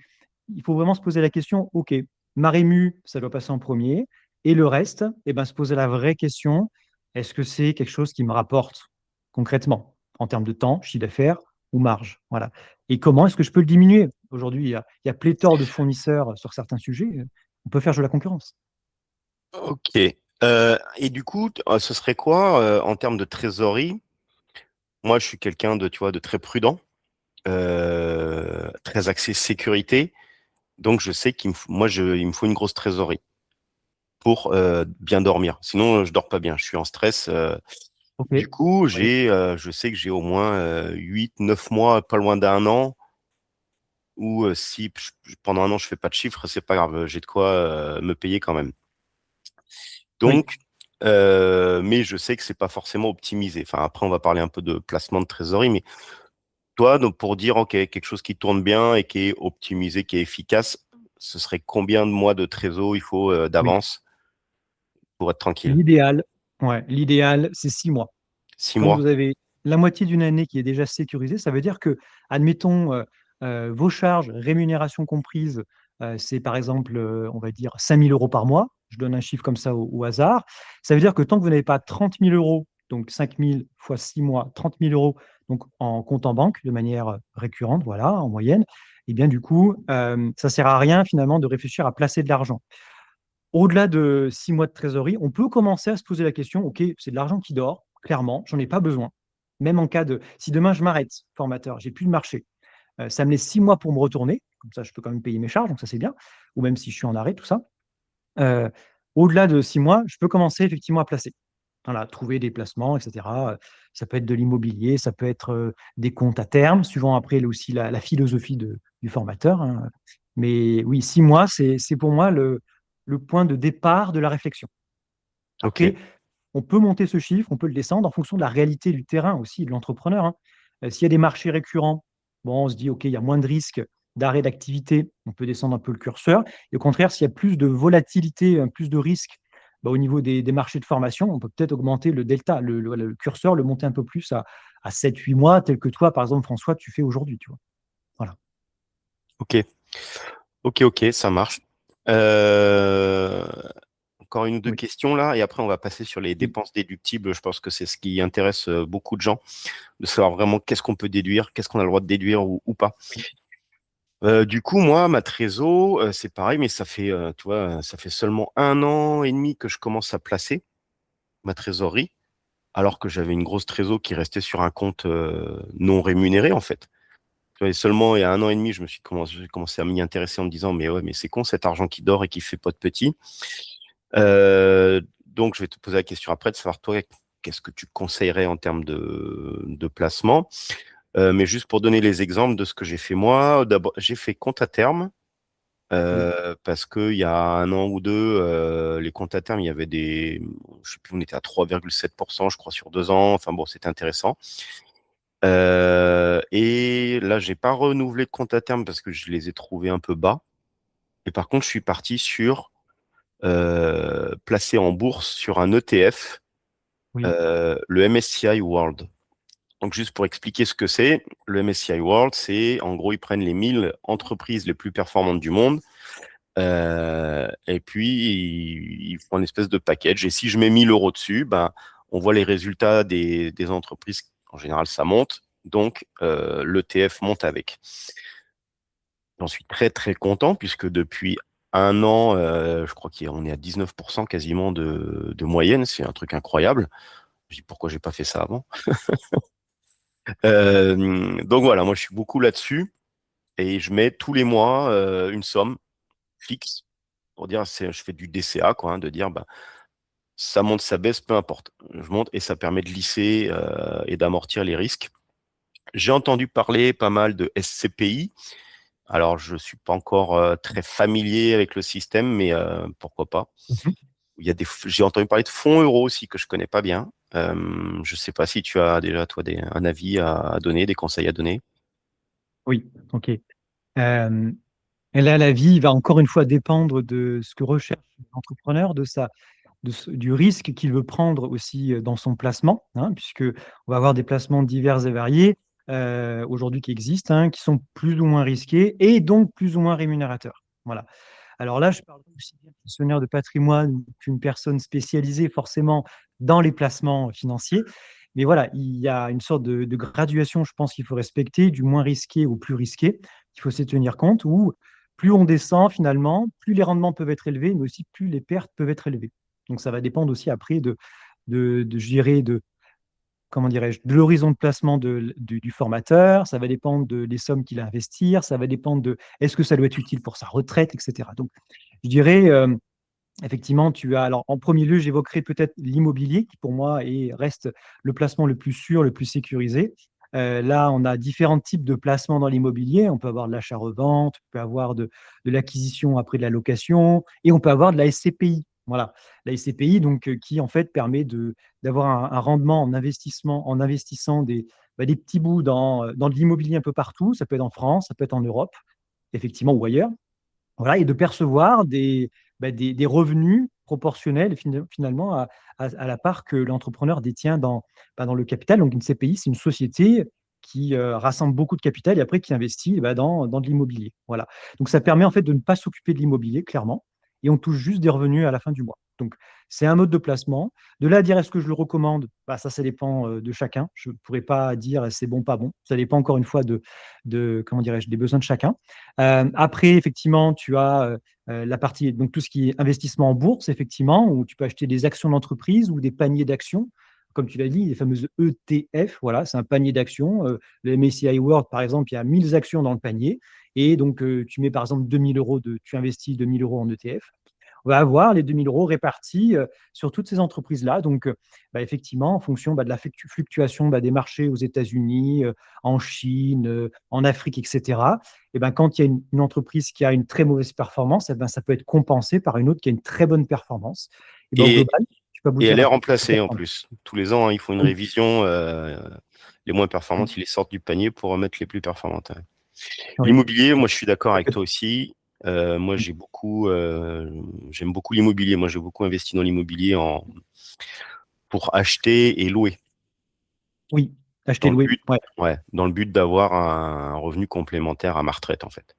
il faut vraiment se poser la question, OK, ma rému, ça doit passer en premier, et le reste, eh ben, se poser la vraie question, est-ce que c'est quelque chose qui me rapporte concrètement en termes de temps, chiffre d'affaires ou marge? Voilà. Et comment est-ce que je peux le diminuer? Aujourd'hui, il y a pléthore de fournisseurs sur certains sujets. On peut faire jouer la concurrence. Ok. Et du coup, ce serait quoi en termes de trésorerie? Moi, je suis quelqu'un de, tu vois, de très prudent, très axé sécurité. Donc, je sais il me faut une grosse trésorerie pour bien dormir. Sinon, je dors pas bien. Je suis en stress. OK. Du coup, Oui. je sais que j'ai au moins 8, 9 mois, pas loin d'un an, où si pendant un an je fais pas de chiffres, c'est pas grave, j'ai de quoi me payer quand même. Oui. Donc, mais je sais que c'est pas forcément optimisé. Enfin, après, on va parler un peu de placement de trésorerie, mais toi, donc pour dire, OK, quelque chose qui tourne bien et qui est optimisé, qui est efficace, ce serait combien de mois de trésor il faut Oui. d'avance pour être tranquille? L'idéal, ouais, l'idéal, c'est 6 mois. Six Quand mois? vous avez la moitié d'une année qui est déjà sécurisée, ça veut dire que, admettons, vos charges, rémunération comprise, c'est par exemple, on va dire 5 000 euros par mois. Je donne un chiffre comme ça au hasard. Ça veut dire que tant que vous n'avez pas 30 000 euros, donc 5 000 fois 6 mois, 30 000 euros donc en compte en banque de manière récurrente, voilà, en moyenne, et bien du coup, ça ne sert à rien finalement de réfléchir à placer de l'argent. Au-delà de 6 mois de trésorerie, on peut commencer à se poser la question, OK, c'est de l'argent qui dort, clairement, j'en ai pas besoin. Même en cas de, si demain je m'arrête, formateur, j'ai plus de marché, ça me laisse 6 mois pour me retourner, comme ça je peux quand même payer mes charges, donc ça c'est bien, ou même si je suis en arrêt, tout ça. Euh, Au-delà de 6 mois, je peux commencer effectivement à placer. Voilà, trouver des placements, etc. Ça peut être de l'immobilier, ça peut être des comptes à terme, suivant après aussi la philosophie du formateur, hein. Mais oui, 6 mois, c'est pour moi le point de départ de la réflexion. Ok. Après, on peut monter ce chiffre, on peut le descendre en fonction de la réalité du terrain aussi, de l'entrepreneur, hein. S'il y a des marchés récurrents, bon, on se dit, OK, il y a moins de risques d'arrêt d'activité, on peut descendre un peu le curseur. Et au contraire, s'il y a plus de volatilité, plus de risques bah, au niveau des marchés de formation, on peut peut-être augmenter le delta, le curseur, le monter un peu plus à 7-8 mois, tel que toi, par exemple, François, tu fais aujourd'hui, tu vois. Voilà. Ok. Ok, ok, ça marche. Euh, Encore une ou deux Oui. questions là, et après on va passer sur les Oui. dépenses déductibles. Je pense que c'est ce qui intéresse beaucoup de gens, de savoir vraiment qu'est-ce qu'on peut déduire, qu'est-ce qu'on a le droit de déduire ou pas. Oui. Du coup, moi, ma trésor, c'est pareil, mais ça fait, tu vois, ça fait seulement un an et demi que je commence à placer ma trésorerie, alors que j'avais une grosse trésor qui restait sur un compte non rémunéré en fait. Tu vois, et seulement il y a un an et demi, j'ai commencé à m'y intéresser en me disant, mais ouais, mais c'est con cet argent qui dort et qui fait pas de petit. Euh, donc, je vais te poser la question après de savoir, toi, qu'est-ce que tu conseillerais en termes de placement. Mais juste pour donner les exemples de ce que j'ai fait moi, d'abord, j'ai fait compte à terme. Oui. Parce qu'il y a un an ou deux, les comptes à terme, il y avait je sais plus, on était à 3,7%, je crois, sur 2 ans. Enfin bon, c'était intéressant. Et là, j'ai pas renouvelé de compte à terme parce que je les ai trouvés un peu bas. Et par contre, je suis parti sur placer en bourse sur un ETF, Oui. le MSCI World. Donc, juste pour expliquer ce que c'est, le MSCI World, c'est en gros, ils prennent les 1000 entreprises les plus performantes du monde. Et puis, ils font une espèce de package. Et si je mets 1 000 € dessus, ben, on voit les résultats des entreprises. En général, ça monte. Donc, l'ETF monte avec. J'en suis très, très content puisque depuis un an, je crois qu'on est à 19% quasiment de moyenne. C'est un truc incroyable. Je dis pourquoi j'ai pas fait ça avant. Donc voilà, moi, je suis beaucoup là-dessus et je mets tous les mois une somme fixe pour dire, je fais du DCA, quoi, hein, de dire, bah, ça monte, ça baisse, peu importe. Je monte et ça permet de lisser et d'amortir les risques. J'ai entendu parler pas mal de SCPI. Alors, je suis pas encore très familier avec le système, mais pourquoi pas. Mhm. J'ai entendu parler de fonds euros aussi que je connais pas bien. Je sais pas si tu as déjà, toi, un avis à donner, des conseils à donner. Oui, ok. Euh, et là, la vie va encore une fois dépendre de ce que recherche l'entrepreneur, du risque qu'il veut prendre aussi dans son placement, hein, puisque on va avoir des placements divers et variés aujourd'hui qui existent, hein, qui sont plus ou moins risqués et donc plus ou moins rémunérateurs. Voilà. Alors là, je parle aussi bien de gestionnaire de patrimoine qu'une personne spécialisée forcément dans les placements financiers. Mais voilà, il y a une sorte de graduation, je pense qu'il faut respecter, du moins risqué au plus risqué, qu'il faut se tenir compte, où plus on descend finalement, plus les rendements peuvent être élevés, mais aussi plus les pertes peuvent être élevées. Donc ça va dépendre aussi après je dirais, comment dirais-je, de l'horizon de placement du formateur, ça va dépendre des sommes qu'il a à investir, ça va dépendre de est-ce que ça doit être utile pour sa retraite, etc. Donc, je dirais, effectivement, alors en premier lieu, j'évoquerai peut-être l'immobilier, qui pour moi reste le placement le plus sûr, le plus sécurisé. Là, on a différents types de placements dans l'immobilier. On peut avoir de l'achat-revente, on peut avoir de l'acquisition après de la location, et on peut avoir de la SCPI. Voilà, la SCPI, donc, qui en fait permet d'avoir un rendement en investissant des petits bouts dans de l'immobilier un peu partout. Ça peut être en France, ça peut être en Europe, effectivement, ou ailleurs. Voilà, et de percevoir des revenus proportionnels finalement à la part que l'entrepreneur détient dans le capital. Donc, une CPI, c'est une société qui rassemble beaucoup de capital et après qui investit dans de l'immobilier. Voilà. Donc, ça permet en fait de ne pas s'occuper de l'immobilier, clairement, et on touche juste des revenus à la fin du mois. Donc, c'est un mode de placement. De là à dire est-ce que je le recommande, ça dépend de chacun. Je ne pourrais pas dire c'est bon, pas bon. Ça dépend encore une fois comment dirais-je, des besoins de chacun. Après, effectivement, tu as la partie, donc tout ce qui est investissement en bourse, effectivement, où tu peux acheter des actions d'entreprise ou des paniers d'actions. Comme tu l'as dit, les fameuses ETF, voilà, c'est un panier d'actions. Le MSCI World, par exemple, il y a 1000 actions dans le panier. Et donc, tu mets par exemple 2000 € tu investis 2000 € en ETF. On va avoir les 2000 € répartis sur toutes ces entreprises-là. Donc, effectivement, en fonction de la fluctuation des marchés aux États-Unis, en Chine, en Afrique, etc., et ben, quand il y a une entreprise qui a une très mauvaise performance, et ben, ça peut être compensé par une autre qui a une très bonne performance. Et ben, au Et, global, tu peux et aboutir elle est à remplacée en performance. plus. Tous les ans, hein, ils font une Oui, révision. Les moins performantes, ils les sortent du panier pour remettre les plus performantes. Ouais. oui, L'immobilier, moi, je suis d'accord ça avec peut toi être- aussi. Moi, j'aime beaucoup l'immobilier. Moi, j'ai beaucoup investi dans l'immobilier pour acheter et louer, oui, acheter, dans le louer. but, Ouais, ouais, dans le but d'avoir un revenu complémentaire à ma retraite, en fait.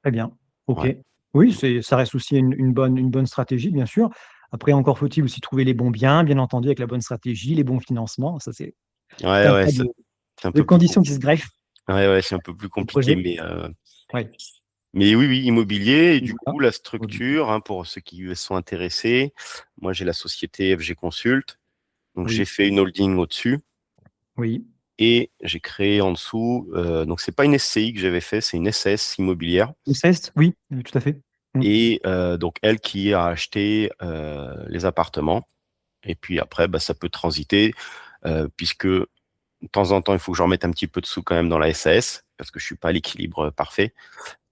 très bien. OK. Ouais, Oui, ça reste aussi une bonne stratégie, bien sûr. Après, encore faut-il aussi trouver les bons biens, bien entendu, avec la bonne stratégie, les bons financements. Ça, c'est tout ouais, un ouais, tas c'est un de peu plus conditions qui compliqué. se greffent Ouais, ouais, c'est un peu plus au compliqué, projet. mais Ouais. oui, oui, immobilier. Et du Voilà. coup, la Mobilier. structure, hein, pour ceux qui sont intéressés, moi, j'ai la société FG Consult. Donc, j'ai Oui, fait une holding au-dessus oui. et j'ai créé en dessous. Donc, c'est pas une SCI que j'avais fait, c'est une SAS immobilière. Au CEST, oui, tout à fait. Mm. Et donc, elle qui a acheté les appartements. Et puis après, bah, ça peut transiter, puisque de temps en temps, il faut que je remette un petit peu de sous quand même dans la SAS, parce que je suis pas à l'équilibre parfait.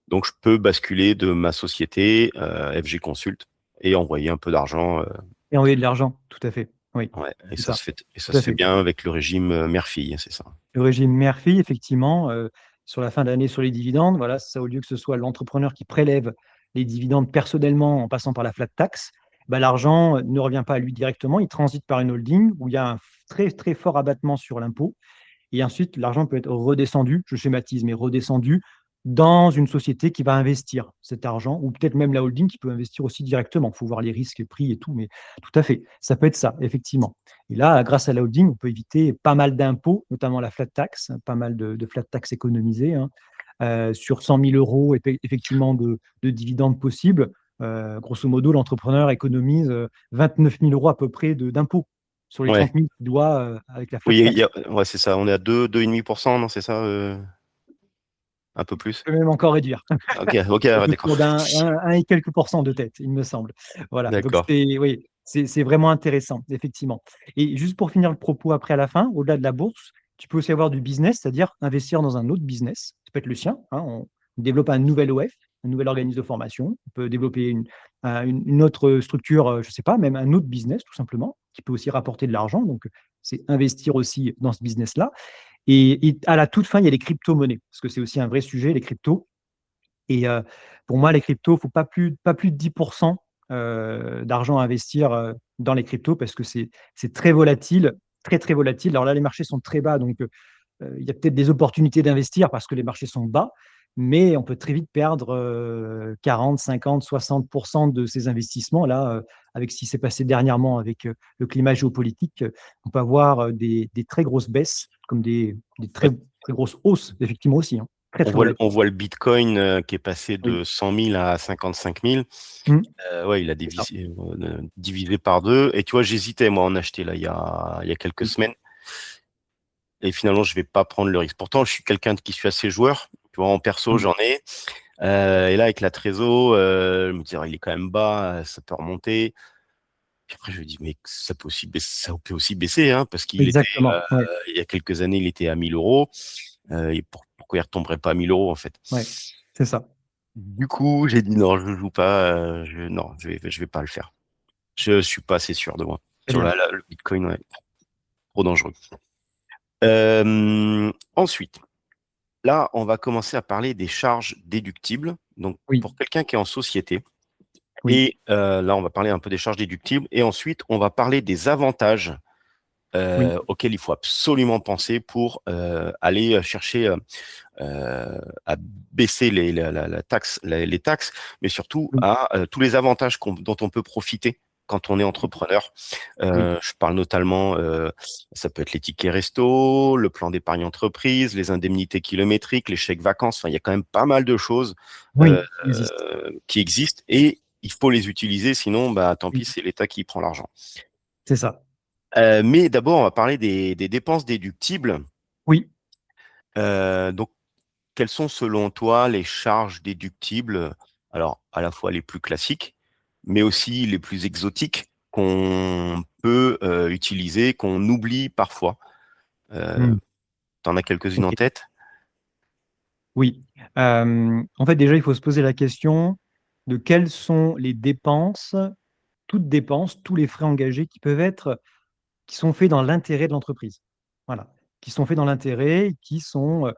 Donc, je peux basculer de ma société, FG Consult, et envoyer un peu d'argent. Et envoyer de l'argent, tout à fait. Oui, Ouais, c'est ça, et ça tout à se fait fait. bien avec le régime mère-fille, c'est ça. Le régime mère-fille, effectivement, sur la fin d'année, sur les dividendes, voilà, ça, au lieu que ce soit l'entrepreneur qui prélève les dividendes personnellement en passant par la flat tax, bah, l'argent ne revient pas à lui directement, il transite par une holding où il y a un très, très fort abattement sur l'impôt. Et ensuite, l'argent peut être redescendu, je schématise, mais redescendu dans une société qui va investir cet argent, ou peut-être même la holding qui peut investir aussi directement. Il faut voir les risques pris et tout, mais tout à fait, ça peut être ça, effectivement. Et là, grâce à la holding, on peut éviter pas mal d'impôts, notamment la flat tax, pas mal de flat tax économisées, hein, sur 100 000 euros effectivement de dividendes possibles. Grosso modo, l'entrepreneur économise 29 000 euros à peu près d'impôts sur les Ouais, 30 000 qu'il doit avec la flat oui, tax. ouais, c'est ça. On est à 2,5%, non, c'est ça, un peu plus. Je peux même encore réduire. Ok, ok, ouais, d'accord. Autour d'un et quelques pourcents de tête, il me semble. Voilà, donc D'accord. oui, c'est vraiment intéressant, effectivement. Et juste pour finir le propos après à la fin, au-delà de la bourse, tu peux aussi avoir du business, c'est-à-dire investir dans un autre business. Ça peut être le sien, hein, on développe un nouvel OF, un nouvel organisme de formation. On peut développer une autre structure, je ne sais pas, même un autre business, tout simplement, qui peut aussi rapporter de l'argent. Donc, c'est investir aussi dans ce business-là. Et à la toute fin, il y a les crypto-monnaies, parce que c'est aussi un vrai sujet, les cryptos. Et pour moi, les cryptos, il ne faut pas plus de 10% d'argent à investir dans les cryptos parce que c'est très volatile, très, très volatile. Alors là, les marchés sont très bas, donc il y a peut-être des opportunités d'investir parce que les marchés sont bas, mais on peut très vite perdre 40, 50, 60% de ces investissements. Là, avec ce qui s'est passé dernièrement avec le climat géopolitique, on peut avoir des très grosses baisses comme des très, Ouais, très grosses hausses, effectivement aussi, hein. Très, très volatiles. on voit le Bitcoin qui est passé Oui. de 100 000 à 55 000. Mm. Ouais, il a C'est ça. divisé par deux. Et tu vois, j'hésitais, moi, à en acheter là, il y a quelques Oui. semaines. Et finalement, je vais pas prendre le risque. Pourtant, je suis quelqu'un qui suis assez joueur. Tu vois, en perso, Mm. j'en ai. Et là, avec la trésor, je me dis, ah, il est quand même bas, ça peut remonter. Puis après, je me dis, mais ça peut aussi baisser, hein, parce qu'il était, Exactement. Ouais. il y a quelques années, il était à 1 000 euros. Et pourquoi il retomberait pas à 1 000 euros, en fait? Ouais. C'est ça. Du coup, j'ai dit non, je joue pas, non, je vais pas le faire. Je suis pas assez sûr de moi. Très Sur bien. le Bitcoin, ouais, trop dangereux. Ensuite, là, on va commencer à parler des charges déductibles. Donc, Oui. pour quelqu'un qui est en société, Oui. et là, on va parler un peu des charges déductibles. Et ensuite, on va parler des avantages Oui. auxquels il faut absolument penser pour aller chercher à baisser la taxe, les taxes, mais surtout Oui. à tous les avantages dont on peut profiter quand on est entrepreneur. Oui. Je parle notamment, ça peut être les tickets resto, le plan d'épargne entreprise, les indemnités kilométriques, les chèques vacances. Enfin, il y a quand même pas mal de choses Oui. Il existe. qui existent et il faut les utiliser, sinon, bah, tant pis, Oui. c'est l'État qui prend l'argent. C'est ça. Mais d'abord, on va parler des dépenses déductibles. Oui. Donc, quelles sont selon toi les charges déductibles, alors à la fois les plus classiques, mais aussi les plus exotiques qu'on peut utiliser, qu'on oublie parfois? Euh, Mm. T'en as quelques-unes Ok. en tête? Oui. En fait, déjà, il faut se poser la question de quelles sont les dépenses, toutes dépenses, tous les frais engagés qui sont faits dans l'intérêt de l'entreprise. Voilà. Qui sont faits dans l'intérêt, qui sont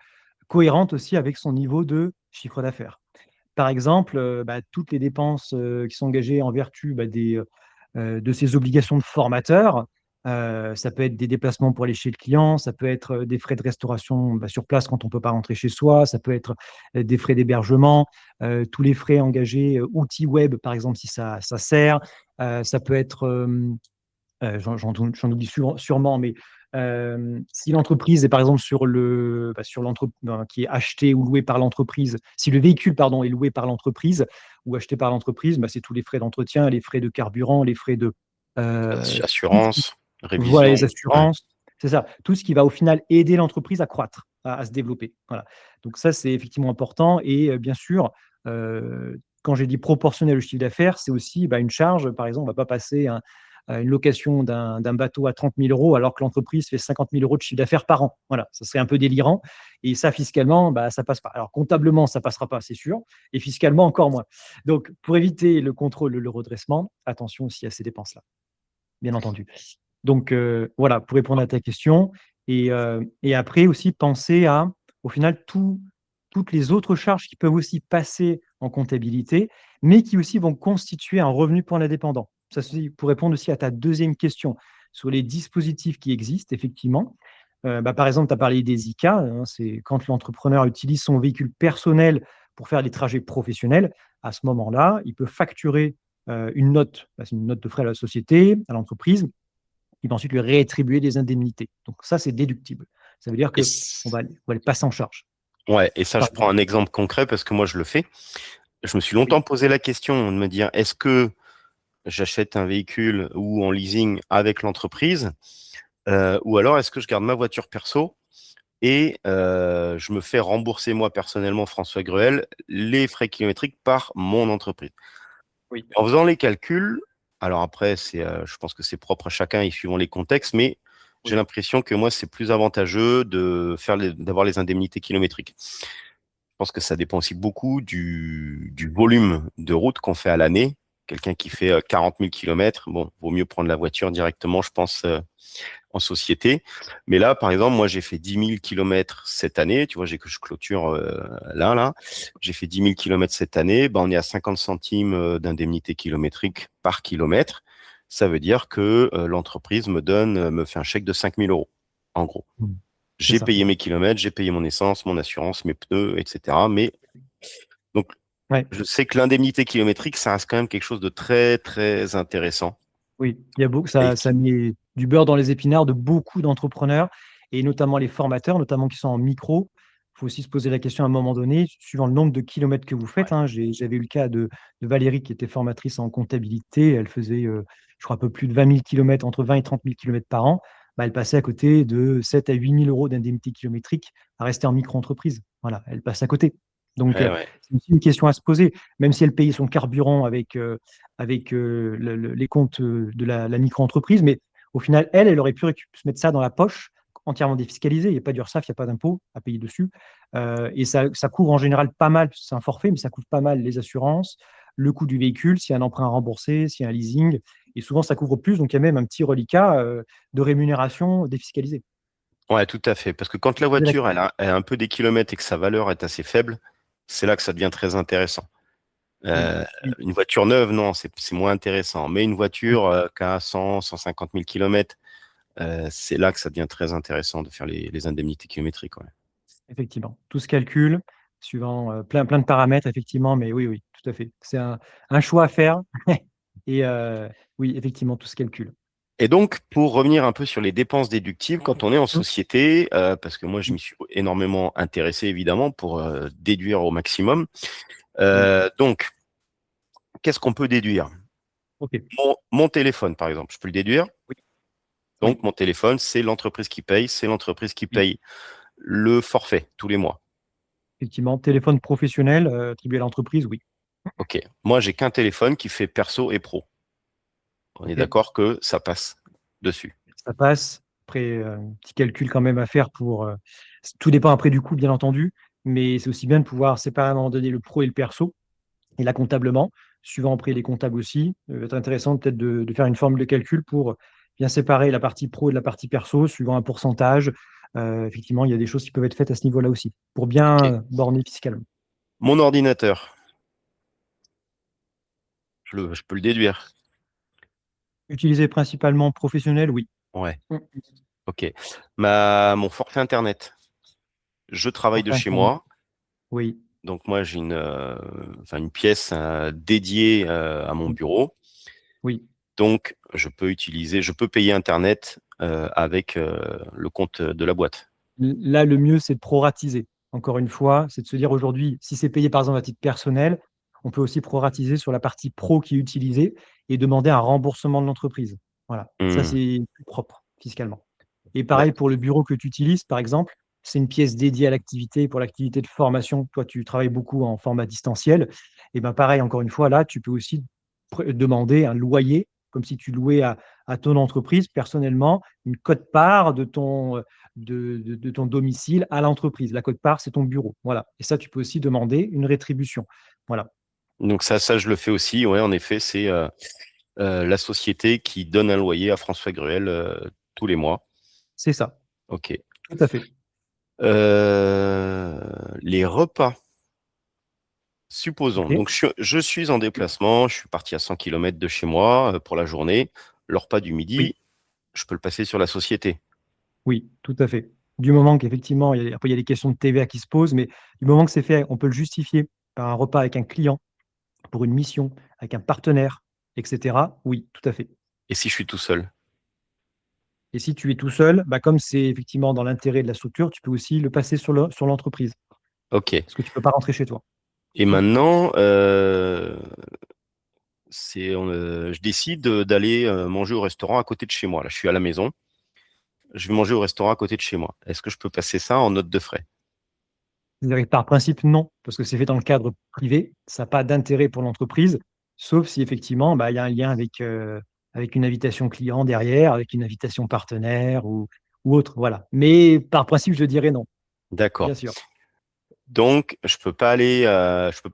cohérentes aussi avec son niveau de chiffre d'affaires. Par exemple, toutes les dépenses qui sont engagées en vertu de ces obligations de formateur, ça peut être des déplacements pour aller chez le client, ça peut être des frais de restauration sur place quand on ne peut pas rentrer chez soi, ça peut être des frais d'hébergement, tous les frais engagés, outils web par exemple si ça sert, ça peut être j'en oublie sûrement, mais si l'entreprise est par exemple qui est acheté ou loué par l'entreprise, si le véhicule pardon, est loué par l'entreprise ou acheté par l'entreprise, c'est tous les frais d'entretien, les frais de carburant, les frais de tout ce qui- Assurance, voilà, révision, les ouais. assurances, c'est ça, tout ce qui va au final aider l'entreprise à croître, à se développer. Voilà. Donc ça, c'est effectivement important. Et bien sûr, quand j'ai dit proportionnel au chiffre d'affaires, c'est aussi une charge. Par exemple, on ne va pas passer une location d'un bateau à 30 000 euros alors que l'entreprise fait 50 000 euros de chiffre d'affaires par an. Voilà, ça serait un peu délirant. Et ça, fiscalement, bah, ça passe pas. Alors, comptablement, ça passera pas, c'est sûr. Et fiscalement, encore moins. Donc, pour éviter le contrôle, le redressement, attention aussi à ces dépenses-là, bien entendu. Donc, voilà, pour répondre à ta question. Et après aussi, penser à, au final, toutes les autres charges qui peuvent aussi passer en comptabilité, mais qui aussi vont constituer un revenu pour l'indépendant. Ça, c'est pour répondre aussi à ta deuxième question sur les dispositifs qui existent, effectivement. Bah, par exemple, tu as parlé des ICA, hein, c'est quand l'entrepreneur utilise son véhicule personnel pour faire des trajets professionnels. À ce moment-là, il peut facturer une note, bah, c'est une note de frais à la société, à l'entreprise. Il va ensuite lui réattribuer des indemnités. Donc ça, c'est déductible. Ça veut dire Et, qu'on va le passer en charge. ouais, et ça, je Pardon. prends un exemple concret parce que moi, je le fais. Je me suis Oui, longtemps posé la question de me dire, est-ce que j'achète un véhicule ou en leasing avec l'entreprise, ou alors est-ce que je garde ma voiture perso et je me fais rembourser moi personnellement, François Gruel, les frais kilométriques par mon entreprise. oui, En faisant les calculs, alors après, je pense que c'est propre à chacun et suivant les contextes, mais j'ai oui. l'impression que moi, c'est plus avantageux d'avoir les indemnités kilométriques. Je pense que ça dépend aussi beaucoup du volume de route qu'on fait à l'année. Quelqu'un qui fait 40 000 kilomètres, bon, vaut mieux prendre la voiture directement, je pense, en société. Mais là, par exemple, moi, j'ai fait 10 000 kilomètres cette année. Tu vois, que je clôture là. J'ai fait 10 000 kilomètres cette année. Ben, on est à 50 centimes d'indemnité kilométrique par kilomètre. Ça veut dire que l'entreprise me fait un chèque de 5 000 euros, en gros. Mm. C'est J'ai ça. payé mes kilomètres, j'ai payé mon essence, mon assurance, mes pneus, etc. Mais donc, Ouais. je sais que l'indemnité kilométrique, ça reste quand même quelque chose de très, très intéressant. Oui, il y a beaucoup, Et ça met du beurre dans les épinards de beaucoup d'entrepreneurs et notamment les formateurs, notamment qui sont en micro. Il faut aussi se poser la question à un moment donné, suivant le nombre de kilomètres que vous faites, hein. J'avais eu le cas de Valérie qui était formatrice en comptabilité. Elle faisait, je crois, un peu plus de 20 000 kilomètres, entre 20 et 30 000 kilomètres par an. Bah, elle passait à côté de 7 à 8 000 euros d'indemnité kilométrique à rester en micro-entreprise. Voilà, elle passe à côté. Donc, ouais, ouais. c'est aussi une question à se poser, même si elle payait son carburant avec les comptes de la micro-entreprise. Mais au final, elle aurait pu se mettre ça dans la poche, entièrement défiscalisé. Il n'y a pas d'URSSAF, il n'y a pas d'impôt à payer dessus. Et ça couvre en général pas mal, c'est un forfait, mais ça couvre pas mal les assurances, le coût du véhicule, s'il y a un emprunt remboursé, s'il y a un leasing. Et souvent, ça couvre plus. Donc, il y a même un petit reliquat de rémunération défiscalisée. Ouais, tout à fait. Parce que quand la voiture, elle a un peu des kilomètres et que sa valeur est assez faible, c'est là que ça devient très intéressant. Oui, oui, Une voiture neuve, non, c'est moins intéressant. Mais une oui, voiture qui a 100, 150 000 kilomètres, c'est là que ça devient très intéressant de faire les indemnités kilométriques. Ouais. effectivement. Tout se calcule suivant plein de paramètres, effectivement. Mais oui, oui, tout à fait. C'est un choix à faire. Et oui, effectivement, tout se calcule. Et donc, pour revenir un peu sur les dépenses déductibles, quand on est en Mm. société, parce que moi, je m'y suis énormément intéressé, évidemment, pour déduire au maximum. Oui, Donc, qu'est-ce qu'on peut déduire? ok. Mon téléphone, par exemple, je peux le déduire. Oui, Donc, oui, mon téléphone, c'est l'entreprise qui paye, c'est l'entreprise qui oui. paye le forfait tous les mois. Effectivement, téléphone professionnel attribué à l'entreprise, oui. OK. Moi, j'ai qu'un téléphone qui fait perso et pro. On est Ok, d'accord que ça passe dessus. ça passe. Après, un petit calcul quand même à faire pour. Tout dépend après du coût, bien entendu, mais c'est aussi bien de pouvoir séparer à un moment donné le pro et le perso, et là comptablement, suivant après les comptables aussi. Ça va être intéressant peut-être de faire une formule de calcul pour bien séparer la partie pro et la partie perso, suivant un pourcentage. Effectivement, il y a des choses qui peuvent être faites à ce niveau-là aussi, pour OK. bien borner fiscalement. Mon ordinateur, je peux le déduire. Utilisé principalement professionnel, oui. Ouais. Mm. OK. Mon forfait Internet, je travaille de Forfait chez Internet, moi. oui. Donc, moi, j'ai enfin, une pièce dédiée à mon Mm. bureau. Oui. Donc, je peux payer Internet avec le compte de la boîte. Là, le mieux, c'est de proratiser. Encore une fois, c'est de se dire aujourd'hui, si c'est payé par exemple à titre personnel, on peut aussi proratiser sur la partie pro qui est utilisée et demander un remboursement de l'entreprise. Voilà, ça Hmm. c'est plus propre fiscalement. Et Bah, pareil pour le bureau que tu utilises, par exemple, c'est une pièce dédiée à l'activité, pour l'activité de formation. Toi, tu travailles beaucoup en format distanciel. Et bien pareil, encore une fois, là, tu peux aussi demander un loyer comme si tu louais à ton entreprise personnellement une quote-part de ton domicile à l'entreprise. La quote-part, c'est ton bureau. Voilà. Et ça, tu peux aussi demander une rétribution. Voilà. Donc ça, je le fais aussi. Ouais, en effet, c'est la société qui donne un loyer à François Gruel tous les mois. C'est ça. Ok. Tout à fait. Les repas. Supposons, OK. donc je suis en déplacement, je suis parti à 100 km de chez moi pour la journée. Le repas du Oui. midi, je peux le passer sur la société. Oui, tout à fait. Du moment qu'effectivement, après, il y a des questions de TVA qui se posent, mais du moment que c'est fait, on peut le justifier par un repas avec un client, pour une mission, avec un partenaire, etc. Oui, tout à fait. Et si je suis tout seul? Et si tu es tout seul, bah, comme c'est effectivement dans l'intérêt de la structure, tu peux aussi le passer sur l'entreprise, Ok. parce que tu ne peux pas rentrer chez toi. Et Mm. maintenant, je décide d'aller manger au restaurant à côté de chez moi. Là, je suis à la maison. Je vais manger au restaurant à côté de chez moi. Est-ce que je peux passer ça en note de frais? C'est-à-dire que par principe, non, parce que c'est fait dans le cadre privé, ça n'a pas d'intérêt pour l'entreprise, sauf si effectivement, bah, il y a un lien avec une invitation client derrière, avec une invitation partenaire ou autre. Voilà. Mais par principe, je dirais non, bien D'accord. sûr. Donc, je peux pas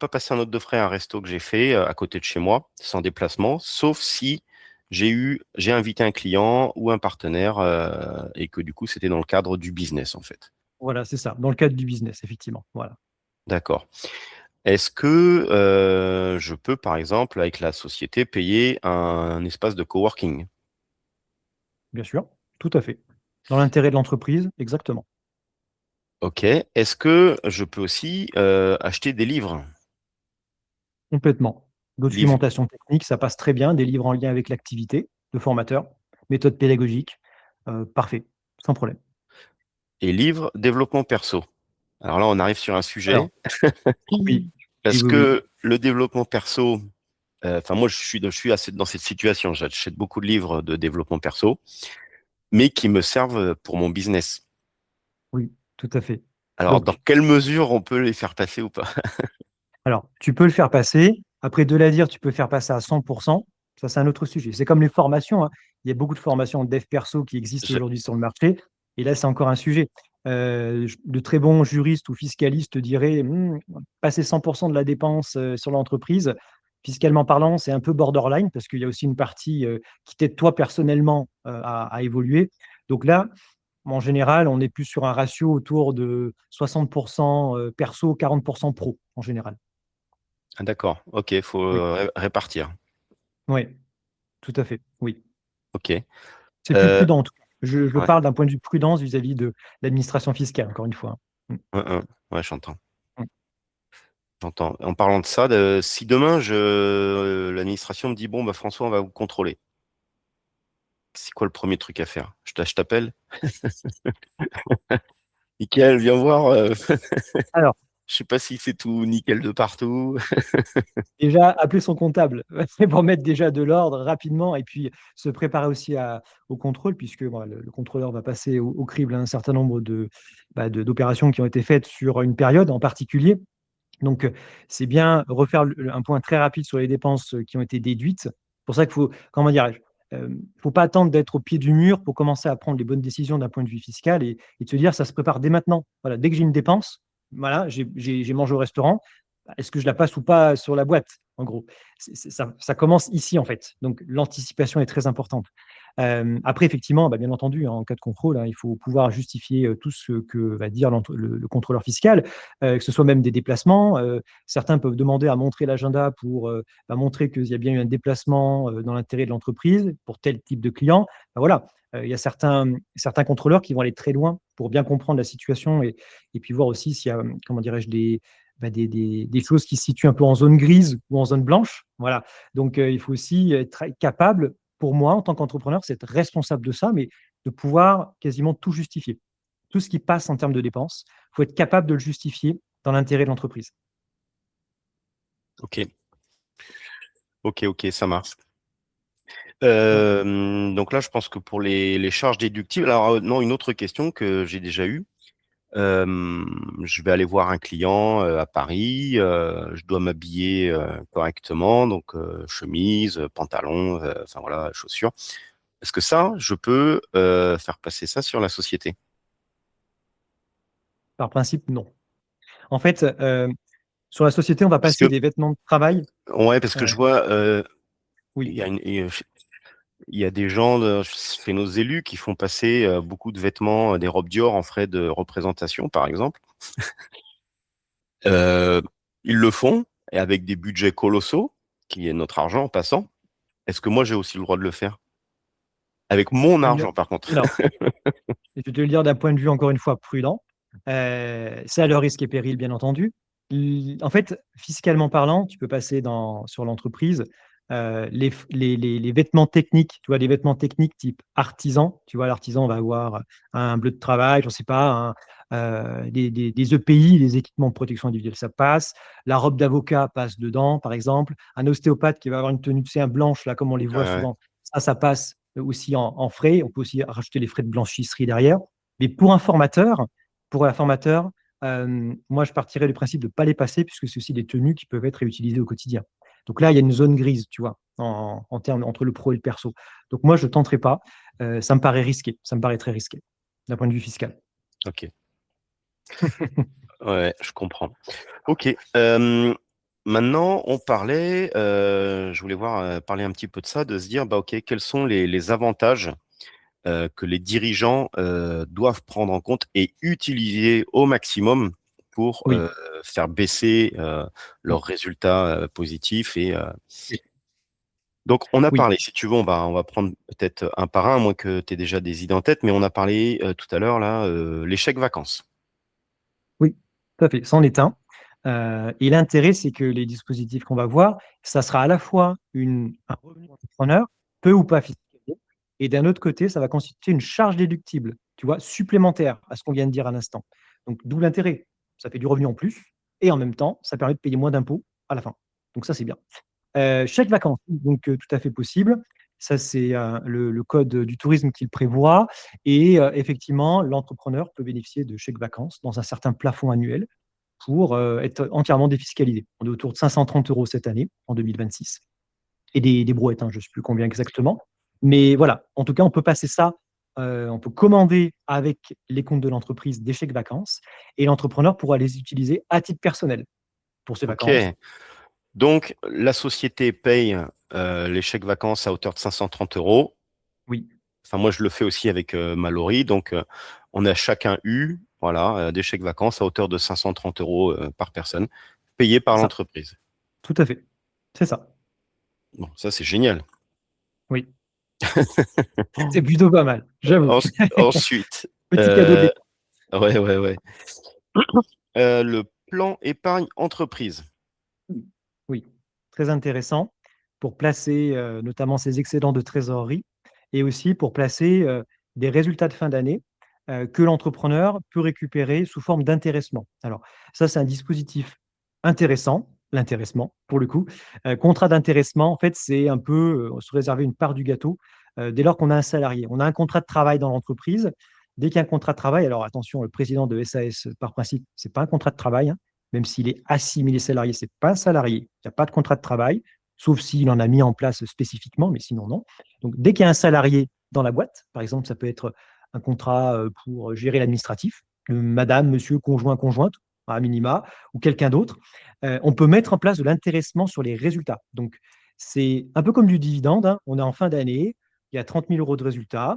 passer en note de frais à un resto que j'ai fait à côté de chez moi, sans déplacement, sauf si j'ai invité un client ou un partenaire et que du coup, c'était dans le cadre du business en fait. Voilà, c'est ça, dans le cadre du business, effectivement. Voilà, D'accord. Est-ce que je peux, par exemple, avec la société, payer un espace de coworking? bien sûr, tout à fait. Dans l'intérêt de l'entreprise, exactement. Ok. Est-ce que je peux aussi acheter des livres? Complètement. Livres Documentation technique, ça passe très bien, des livres en lien avec l'activité de formateur, méthode pédagogique, parfait, sans problème. et livres développement perso. Alors là, on arrive sur un Alors, sujet. oui, oui, Parce oui, oui. que le développement perso, enfin moi je suis dans cette situation, j'achète beaucoup de livres de développement perso, mais qui me servent pour mon business. Oui, tout à fait. Alors dans Donc, quelle mesure on peut les faire passer ou pas? alors, tu peux le faire passer. Après, de la dire, tu peux faire passer à 100%. Ça, c'est un autre sujet. C'est comme les formations, hein. Il y a beaucoup de formations de dev perso qui existent Je- aujourd'hui sur le marché. Et là, c'est encore un sujet. De très bons juristes ou fiscalistes diraient, passer 100% de la dépense sur l'entreprise, fiscalement parlant, c'est un peu borderline parce qu'il y a aussi une partie qui t'aide toi personnellement à évoluer. Donc là, en général, on est plus sur un ratio autour de 60% perso, 40% pro, en général. Ah, d'accord, ok, faut Oui, répartir. oui, tout à fait. Oui. Ok, C'est plus euh, prudent, en tout cas. Je ouais, parle d'un point de vue prudence vis-à-vis de l'administration fiscale, encore une fois, hein. ouais, j'entends. Mm. J'entends. En parlant de ça, si demain l'administration me dit bon bah François, on va vous contrôler. C'est quoi le premier truc à faire? Je t'appelle. Nickel, viens voir. Alors, Je sais pas si c'est tout nickel de partout. déjà, appeler son comptable c'est pour mettre déjà de l'ordre rapidement et puis se préparer aussi au contrôle, puisque bon, le contrôleur va passer au crible un certain nombre d'opérations qui ont été faites sur une période en particulier. Donc, c'est bien refaire un point très rapide sur les dépenses qui ont été déduites. C'est pour ça qu'il faut, comment dirais-je, faut pas attendre d'être au pied du mur pour commencer à prendre les bonnes décisions d'un point de vue fiscal et de se dire ça se prépare dès maintenant. Voilà, dès que j'ai une dépense, voilà, j'ai mangé au restaurant, est-ce que je la passe ou pas sur la boîte, en gros? Ça commence ici, en fait. Donc, l'anticipation est très importante. Après, effectivement, bien entendu, hein, en cas de contrôle, hein, il faut pouvoir justifier tout ce que va dire le contrôleur fiscal, que ce soit même des déplacements. Certains peuvent demander à montrer l'agenda pour montrer qu'il y a bien eu un déplacement dans l'intérêt de l'entreprise pour tel type de client. Voilà, il y a certains contrôleurs qui vont aller très loin pour bien comprendre la situation et puis voir aussi s'il y a, comment dirais-je, des choses qui se situent un peu en zone grise ou en zone blanche. Voilà. Donc, il faut aussi être capable, pour moi, en tant qu'entrepreneur, c'est être responsable de ça, mais de pouvoir quasiment tout justifier. Tout ce qui passe en termes de dépenses, il faut être capable de le justifier dans l'intérêt de l'entreprise. Ok, ok, ça marche. Voilà. Donc là, je pense que pour les charges déductibles, alors non, une autre question que j'ai déjà eue. Je vais aller voir un client à Paris, je dois m'habiller correctement, donc chemise, pantalon, enfin voilà, chaussures. Est-ce que ça, je peux faire passer ça sur la société? Par principe, non. En fait, sur la société, on va Parce passer que, des vêtements de travail. ouais, parce que euh, je vois, oui, il y a il y a des gens chez nos élus qui font passer beaucoup de vêtements, des robes Dior en frais de représentation, par exemple. Euh, Ils le font et avec des budgets colossaux, qui est notre argent en passant. Est-ce que moi j'ai aussi le droit de le faire? Avec mon Le- argent, par contre. alors, je vais te le dire d'un point de vue encore une fois prudent. C'est à leur risque et péril, bien entendu. En fait, fiscalement parlant, tu peux passer sur l'entreprise les vêtements techniques, tu vois, des vêtements techniques type artisan. Tu vois, l'artisan va avoir un bleu de travail, je ne sais pas, des EPI, des équipements de protection individuelle, ça passe. La robe d'avocat passe dedans, par exemple. Un ostéopathe qui va avoir une tenue, tu sais, un blanche, là, comme on les voit Ouais, souvent, ça passe aussi en frais. On peut aussi rajouter les frais de blanchisserie derrière. Mais pour un formateur, moi, je partirais du principe de ne pas les passer, puisque c'est aussi des tenues qui peuvent être réutilisées au quotidien. Donc là, il y a une zone grise, tu vois, en termes entre le pro et le perso. Donc moi, je ne tenterai pas. Ça me paraît risqué. Ça me paraît très risqué d'un point de vue fiscal. ok. Ouais, je comprends. Ok. Maintenant, on parlait, je voulais voir, parler un petit peu de ça, de se dire, bah, ok, quels sont les avantages que les dirigeants doivent prendre en compte et utiliser au maximum pour Oui, faire baisser oui, leurs résultats positifs. Et donc, on a oui, parlé, si tu veux, on va prendre peut-être un par un, à moins que tu aies déjà des idées en tête, mais on a parlé tout à l'heure, là, les chèques vacances. oui, tout à fait. C'en est un. Et l'intérêt, c'est que les dispositifs qu'on va voir, ça sera à la fois un revenu d'entrepreneur, peu ou pas fiscalisé, et d'un autre côté, ça va constituer une charge déductible, tu vois, supplémentaire à ce qu'on vient de dire à l'instant. Donc, d'où l'intérêt. Ça fait du revenu en plus, et en même temps, ça permet de payer moins d'impôts à la fin. Donc, ça, c'est bien. Chèque vacances, donc tout à fait possible. Ça, c'est le code du tourisme qui le prévoit. Et effectivement, l'entrepreneur peut bénéficier de chèques vacances dans un certain plafond annuel pour être entièrement défiscalisé. On est autour de 530 euros cette année, en 2026. Et des brouettes, hein, je ne sais plus combien exactement. Mais voilà, en tout cas, on peut passer ça, on peut commander avec les comptes de l'entreprise des chèques vacances et l'entrepreneur pourra les utiliser à titre personnel pour ses Ok. vacances. Donc, la société paye les chèques vacances à hauteur de 530 euros. Oui, Enfin, moi, je le fais aussi avec Mallory. Donc, on a chacun eu, voilà, des chèques vacances à hauteur de 530 euros par personne, payés par c'est ça, l'entreprise. tout à fait. C'est ça, Bon, ça, c'est génial. oui. C'est plutôt pas mal, j'avoue. Ensuite, Petit cadeau de euh, l'État. ouais, ouais, ouais. Le plan épargne entreprise. Oui, très intéressant pour placer notamment ces excédents de trésorerie et aussi pour placer des résultats de fin d'année que l'entrepreneur peut récupérer sous forme d'intéressement. Alors, ça, c'est un dispositif intéressant, l'intéressement, pour le coup. Contrat d'intéressement, en fait, c'est un peu se réserver une part du gâteau dès lors qu'on a un salarié. On a un contrat de travail dans l'entreprise. Dès qu'il y a un contrat de travail, alors attention, le président de SAS, par principe, ce n'est pas un contrat de travail, hein, même s'il est assimilé salarié, ce n'est pas un salarié, il n'y a pas de contrat de travail, sauf s'il en a mis en place spécifiquement, mais sinon non. Donc dès qu'il y a un salarié dans la boîte, par exemple, ça peut être un contrat pour gérer l'administratif, madame, monsieur, conjoint, conjointe, à minima, ou quelqu'un d'autre, on peut mettre en place de l'intéressement sur les résultats. Donc c'est un peu comme du dividende, hein. On est en fin d'année, il y a 30 000 euros de résultats.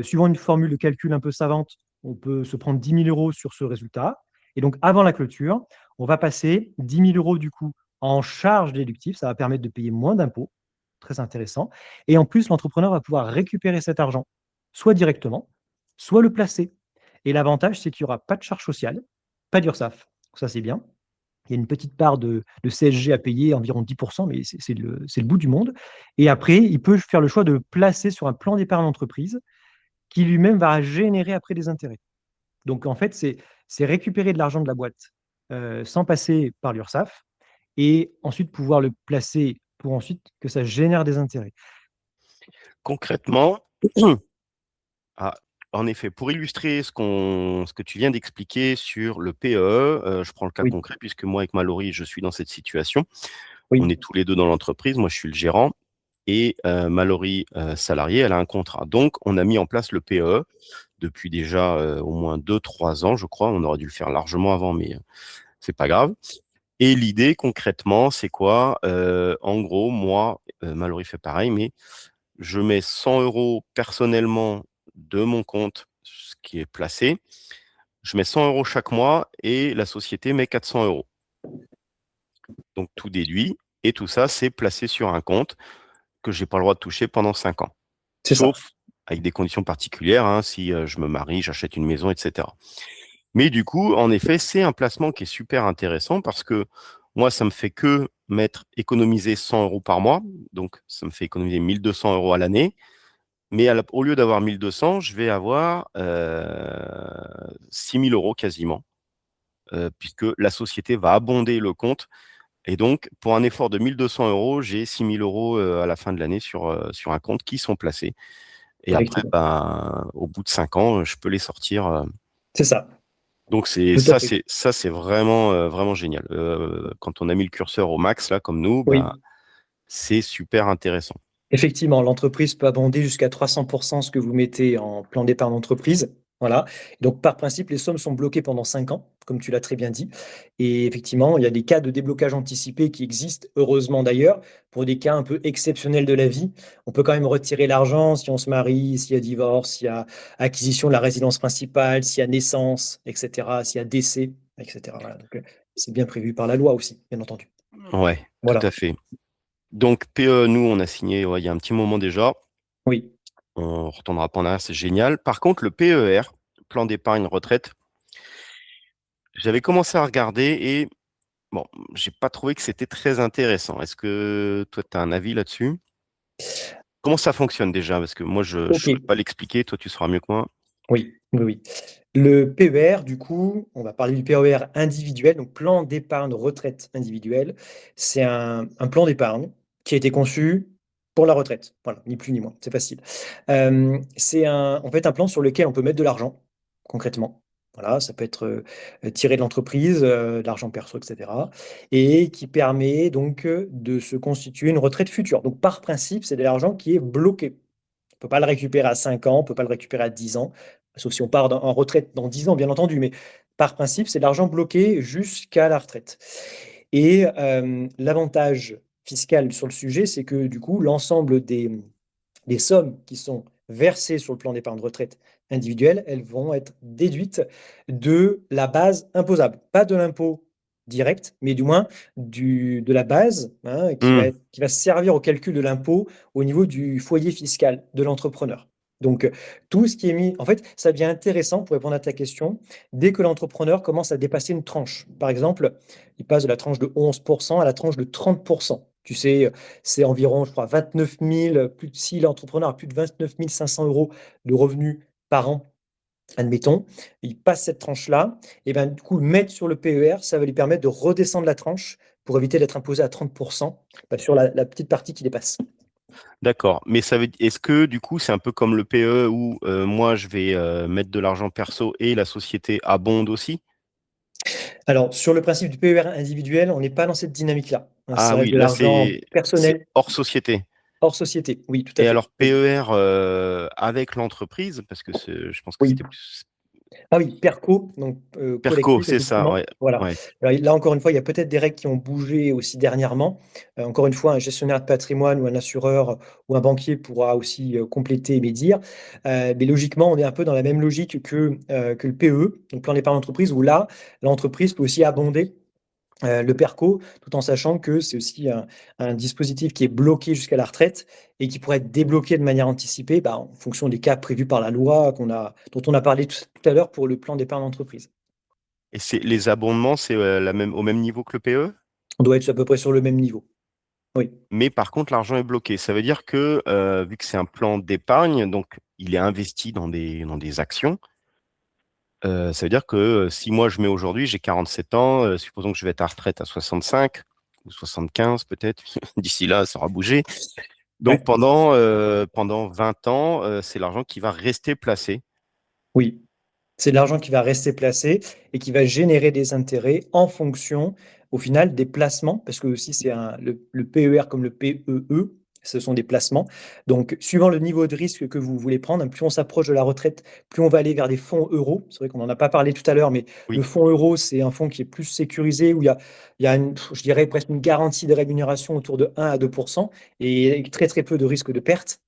Suivant une formule de calcul un peu savante, on peut se prendre 10 000 euros sur ce résultat. Et donc, avant la clôture, on va passer 10 000 euros du coup en charge déductive. Ça va permettre de payer moins d'impôts. Très intéressant. Et en plus, l'entrepreneur va pouvoir récupérer cet argent, soit directement, soit le placer. Et l'avantage, c'est qu'il n'y aura pas de charge sociale, pas d'URSSAF. Ça, c'est bien. Il y a une petite part de CSG à payer, environ 10%, mais c'est le bout du monde. Et après, il peut faire le choix de le placer sur un plan d'épargne entreprise qui lui-même va générer après des intérêts. Donc, en fait, c'est récupérer de l'argent de la boîte sans passer par l'URSSAF et ensuite pouvoir le placer pour ensuite que ça génère des intérêts. Concrètement, ah, En effet, pour illustrer ce que tu viens d'expliquer sur le PE, je prends le cas Oui, concret puisque moi, avec Mallory, je suis dans cette situation. On oui, est tous les deux dans l'entreprise. Moi, je suis le gérant et Mallory, salariée, elle a un contrat. Donc, on a mis en place le PE depuis déjà au moins 2, 3 ans, je crois. On aurait dû le faire largement avant, mais c'est pas grave. Et l'idée, concrètement, c'est quoi? En gros, moi, Mallory fait pareil, mais je mets 100 euros personnellement de mon compte, ce qui est placé. Je mets 100 euros chaque mois et la société met 400 euros. Donc, tout déduit. Et tout ça, c'est placé sur un compte que je n'ai pas le droit de toucher pendant 5 ans. c'est ça. Sauf avec des conditions particulières, hein, si je me marie, j'achète une maison, etc. Mais du coup, en effet, c'est un placement qui est super intéressant parce que moi, ça me fait que économiser 100 euros par mois. Donc, ça me fait économiser 1200 euros à l'année. Mais au lieu d'avoir 1200, je vais avoir 6000 euros quasiment, puisque la société va abonder le compte. Et donc, pour un effort de 1200 euros, j'ai 6000 euros à la fin de l'année sur un compte qui sont placés. Et après, Effectivement. ben, au bout de 5 ans, je peux les sortir. C'est ça, Donc, tout à fait. ça, c'est vraiment, vraiment génial. Quand on a mis le curseur au max, là, comme nous, ben, Oui. c'est super intéressant. Effectivement, l'entreprise peut abonder jusqu'à 300% ce que vous mettez en plan d'épargne d'entreprise. Voilà. Donc, par principe, les sommes sont bloquées pendant 5 ans, comme tu l'as très bien dit. Et effectivement, il y a des cas de déblocage anticipé qui existent, heureusement d'ailleurs, pour des cas un peu exceptionnels de la vie. On peut quand même retirer l'argent si on se marie, s'il y a divorce, s'il y a acquisition de la résidence principale, s'il y a naissance, etc., s'il y a décès, etc. Voilà. Donc, c'est bien prévu par la loi aussi, bien entendu. Ouais, tout Voilà. à fait. Donc, PE, nous, on a signé ouais, il y a un petit moment déjà. Oui. On ne retournera pas en arrière, c'est génial. Par contre, le PER, plan d'épargne retraite, j'avais commencé à regarder et bon, j'ai pas trouvé que c'était très intéressant. Est-ce que toi, tu as un avis là-dessus? Comment ça fonctionne déjà? Parce que moi, je ne Ok. saurais pas l'expliquer. Toi, tu sauras mieux que moi. Oui, oui, oui. Le PER, du coup, on va parler du PER individuel, donc plan d'épargne retraite individuel. C'est un plan d'épargne qui a été conçu pour la retraite. Voilà, ni plus ni moins, c'est facile. C'est en fait un plan sur lequel on peut mettre de l'argent, concrètement. Voilà, ça peut être tiré de l'entreprise, de l'argent perso, etc. Et qui permet donc de se constituer une retraite future. Donc par principe, c'est de l'argent qui est bloqué. On ne peut pas le récupérer à 5 ans, on ne peut pas le récupérer à 10 ans, sauf si on part en retraite dans 10 ans, bien entendu, mais par principe, c'est de l'argent bloqué jusqu'à la retraite. Et l'avantage fiscal sur le sujet, c'est que du coup, l'ensemble des sommes qui sont versées sur le plan d'épargne de retraite individuelle, elles vont être déduites de la base imposable. Pas de l'impôt direct, mais du moins de la base hein, Hmm. qui va servir au calcul de l'impôt au niveau du foyer fiscal de l'entrepreneur. Donc, tout ce qui est mis, en fait, ça devient intéressant pour répondre à ta question, dès que l'entrepreneur commence à dépasser une tranche. Par exemple, il passe de la tranche de 11% à la tranche de 30%. Tu sais, c'est environ, je crois, 29 000, si l'entrepreneur a plus de 29 500 euros de revenus par an, admettons, il passe cette tranche-là, et ben, du coup, le mettre sur le PER, ça va lui permettre de redescendre la tranche pour éviter d'être imposé à 30% sur la petite partie qui dépasse. D'accord. Mais est-ce que du coup, c'est un peu comme le PE où moi, je vais mettre de l'argent perso et la société abonde aussi? Alors, sur le principe du PER individuel, on n'est pas dans cette dynamique-là, hein, ça Ah reste oui, de là, l'argent c'est personnel hors société. hors société. Oui, tout à Et fait. alors, Oui. PER avec l'entreprise, parce que je pense que Oui. c'était plus Ah oui, PERCO, donc Perco, collectif, c'est ça, effectivement. ouais. Voilà. Ouais. Alors, là, encore une fois, il y a peut-être des règles qui ont bougé aussi dernièrement. Encore une fois, un gestionnaire de patrimoine ou un assureur ou un banquier pourra aussi compléter et médire. Mais logiquement, on est un peu dans la même logique que le PE, donc plan d'épargne entreprise, où là, l'entreprise peut aussi abonder le PERCO, tout en sachant que c'est aussi un dispositif qui est bloqué jusqu'à la retraite et qui pourrait être débloqué de manière anticipée bah, en fonction des cas prévus par la loi dont on a parlé tout à l'heure pour le plan d'épargne d'entreprise. Et les abondements, c'est au même niveau que le PE, On doit être à peu près sur le même niveau. Oui, mais par contre, l'argent est bloqué. Ça veut dire que, vu que c'est un plan d'épargne, donc il est investi dans des actions, ça veut dire que si moi je mets aujourd'hui, j'ai 47 ans, supposons que je vais être à retraite à 65 ou 75 peut-être, d'ici là, ça aura bougé. Donc ouais, pendant 20 ans, c'est l'argent qui va rester placé. Oui, c'est de l'argent qui va rester placé et qui va générer des intérêts en fonction, au final, des placements, parce que aussi le PER comme le PEE, ce sont des placements. Donc, suivant le niveau de risque que vous voulez prendre, plus on s'approche de la retraite, plus on va aller vers des fonds euros. C'est vrai qu'on n'en a pas parlé tout à l'heure, mais le Oui, fonds euro, c'est un fonds qui est plus sécurisé, où il y a je dirais presque une garantie de rémunération autour de 1 à 2% et très très peu de risque de perte.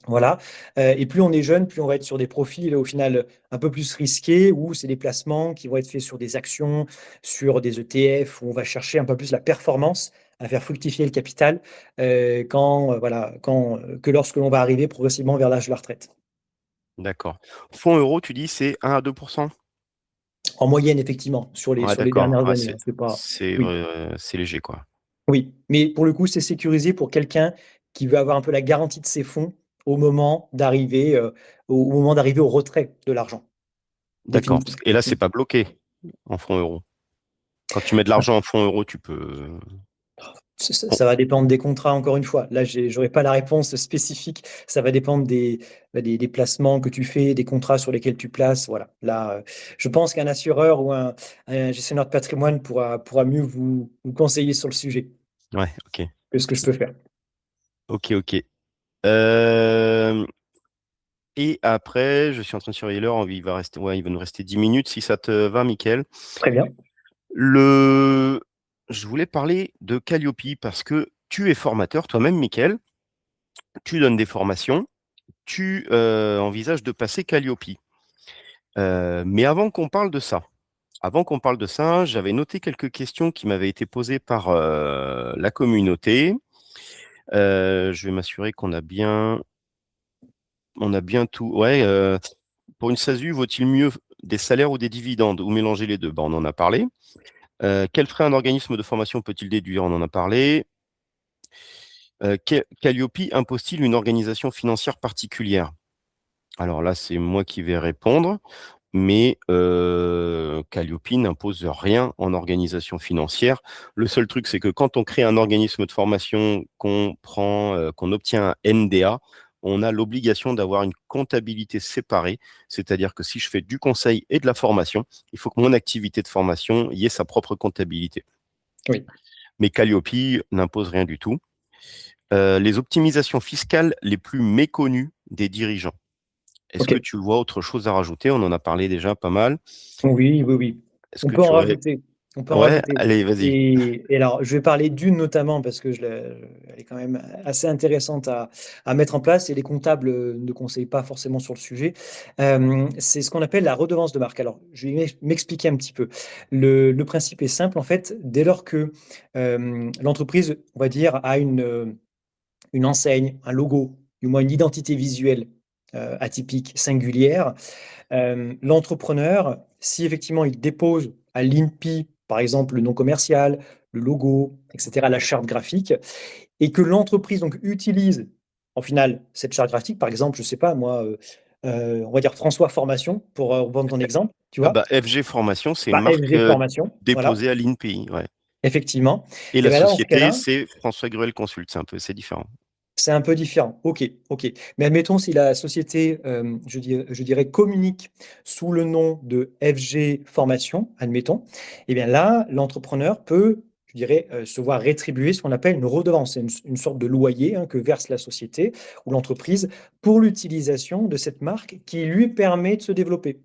Voilà. Et plus on est jeune, plus on va être sur des profils au final un peu plus risqués, où c'est des placements qui vont être faits sur des actions, sur des ETF, où on va chercher un peu plus la performance à faire fructifier le capital que lorsque l'on va arriver progressivement vers l'âge de la retraite. d'accord. Fonds euro, tu dis, c'est 1 à 2%. En moyenne, effectivement, Ouais, sur les d'accord. dernières Ouais, années, hein, c'est pas. Oui, c'est léger, quoi. oui. Mais pour le coup, c'est sécurisé pour quelqu'un qui veut avoir un peu la garantie de ses fonds au moment d'arriver, au moment d'arriver au retrait de l'argent, D'accord. définitivement. Et là, c'est pas bloqué en fonds euros. Quand tu mets de l'argent en fonds euros, tu peux. Bon, Ça va dépendre des contrats, encore une fois. Là, j'aurais pas la réponse spécifique. Ça va dépendre des placements que tu fais, des contrats sur lesquels tu places. Voilà. Là, je pense qu'un assureur ou un gestionnaire de patrimoine pourra mieux vous conseiller sur le sujet ouais, ok. que ce que je peux faire. Ok, ok. Euh, Et après, je suis en train de surveiller l'heure. Il va nous rester 10 minutes si ça te va, Mickaël. Très bien. Le... Je voulais parler de Calliope parce que tu es formateur toi-même, Mickaël. Tu donnes des formations. Tu envisages de passer Calliope. Mais avant qu'on parle de ça, j'avais noté quelques questions qui m'avaient été posées par la communauté. Je vais m'assurer on a bien tout. Ouais, pour une SASU, vaut-il mieux des salaires ou des dividendes ou mélanger les deux? On en a parlé. Quel frais un organisme de formation peut-il déduire? On en a parlé. Calliope impose-t-il une organisation financière particulière? Alors là, c'est moi qui vais répondre, mais Calliope n'impose rien en organisation financière. Le seul truc, c'est que quand on crée un organisme de formation, qu'on obtient un NDA, on a l'obligation d'avoir une comptabilité séparée, c'est-à-dire que si je fais du conseil et de la formation, il faut que mon activité de formation y ait sa propre comptabilité. Oui. Mais Calliope n'impose rien du tout. Les optimisations fiscales les plus méconnues des dirigeants. Est-ce OK. que tu vois autre chose à rajouter? On en a parlé déjà pas mal. Oui, oui, oui. Est-ce On que peut en tu aurais... rajouter. On peut en Ouais, rajouter. allez, vas-y. Et alors, je vais parler d'une notamment parce que elle est quand même assez intéressante à mettre en place et les comptables ne conseillent pas forcément sur le sujet. C'est ce qu'on appelle la redevance de marque. Alors, je vais m'expliquer un petit peu. Le principe est simple, en fait. Dès lors que l'entreprise, on va dire, a une enseigne, un logo, du moins une identité visuelle atypique, singulière, l'entrepreneur, si effectivement il dépose à l'INPI, par exemple, le nom commercial, le logo, etc., la charte graphique, et que l'entreprise donc utilise en final cette charte graphique, par exemple, je ne sais pas moi, on va dire François Formation, pour reprendre ton exemple, tu Ah vois, bah, FG Formation, c'est une bah, marque FG Formation, voilà, déposée à l'INPI. Ouais. effectivement. Et Et la bien là, dans ce société, cas-là, c'est François Gruel Consult. C'est différent. c'est un peu différent. OK, OK. Mais admettons si la société, je dirais, communique sous le nom de FG Formation, admettons, et bien là, l'entrepreneur peut, je dirais, se voir rétribuer ce qu'on appelle une redevance. C'est une sorte de loyer, hein, que verse la société ou l'entreprise pour l'utilisation de cette marque qui lui permet de se développer.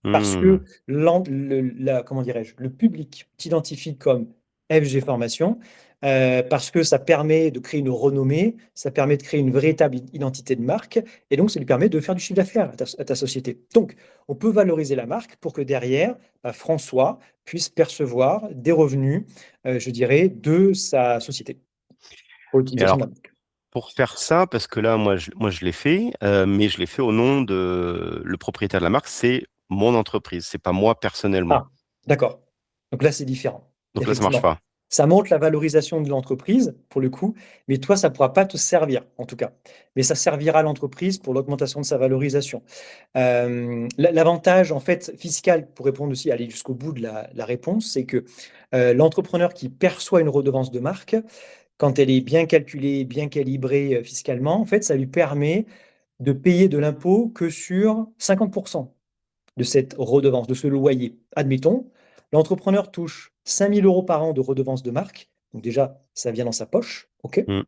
Parce que Hmm. comment dirais-je, le public t'identifie comme FG Formation, parce que ça permet de créer une renommée, ça permet de créer une véritable identité de marque, et donc ça lui permet de faire du chiffre d'affaires à ta société. Donc, on peut valoriser la marque pour que derrière, bah, François puisse percevoir des revenus, je dirais, de sa société pour Et l'utilisation de alors, la marque. pour faire ça, parce que là, moi, je l'ai fait, mais je l'ai fait au nom de le propriétaire de la marque, c'est mon entreprise, c'est pas moi personnellement. Ah, d'accord. Donc là, c'est différent. Donc là, ça marche Effectivement. pas. Ça montre la valorisation de l'entreprise, pour le coup, mais toi, ça ne pourra pas te servir, en tout cas. Mais ça servira à l'entreprise pour l'augmentation de sa valorisation. L'avantage, en fait, fiscal, pour répondre aussi, aller jusqu'au bout de la réponse, c'est que l'entrepreneur qui perçoit une redevance de marque, quand elle est bien calculée, bien calibrée fiscalement, en fait, ça lui permet de payer de l'impôt que sur 50%. de cette redevance, de ce loyer. Admettons, l'entrepreneur touche 5 000 € par an de redevance de marque. Donc déjà, ça vient dans sa poche. OK? Mm.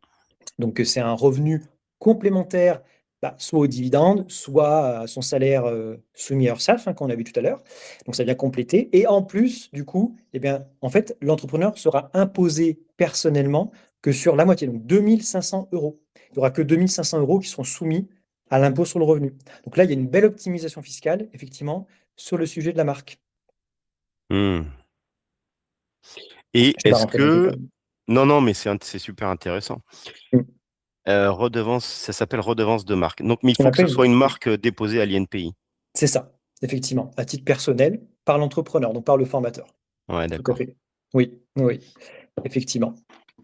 Donc, c'est un revenu complémentaire, bah, soit aux dividendes, soit à son salaire, soumis à Urssaf, hein, qu'on a vu tout à l'heure. Donc ça vient compléter et en plus, du coup, eh bien, en fait, l'entrepreneur sera imposé personnellement que sur la moitié, donc 2 500 €. Il n'y aura que 2 500 € qui seront soumis à l'impôt sur le revenu. Donc là, il y a une belle optimisation fiscale, effectivement, sur le sujet de la marque. Mm. Et Je ne vais pas est-ce rentrer dans le que... détail. Non, non, mais c'est super intéressant. Mmh. Redevance, ça s'appelle redevance de marque. Donc, mais il On faut que ce appelle soit une marque déposée à l'INPI. C'est ça, effectivement, à titre personnel, par l'entrepreneur, donc par le formateur. Ouais, Tout à d'accord. fait. Oui, oui, effectivement.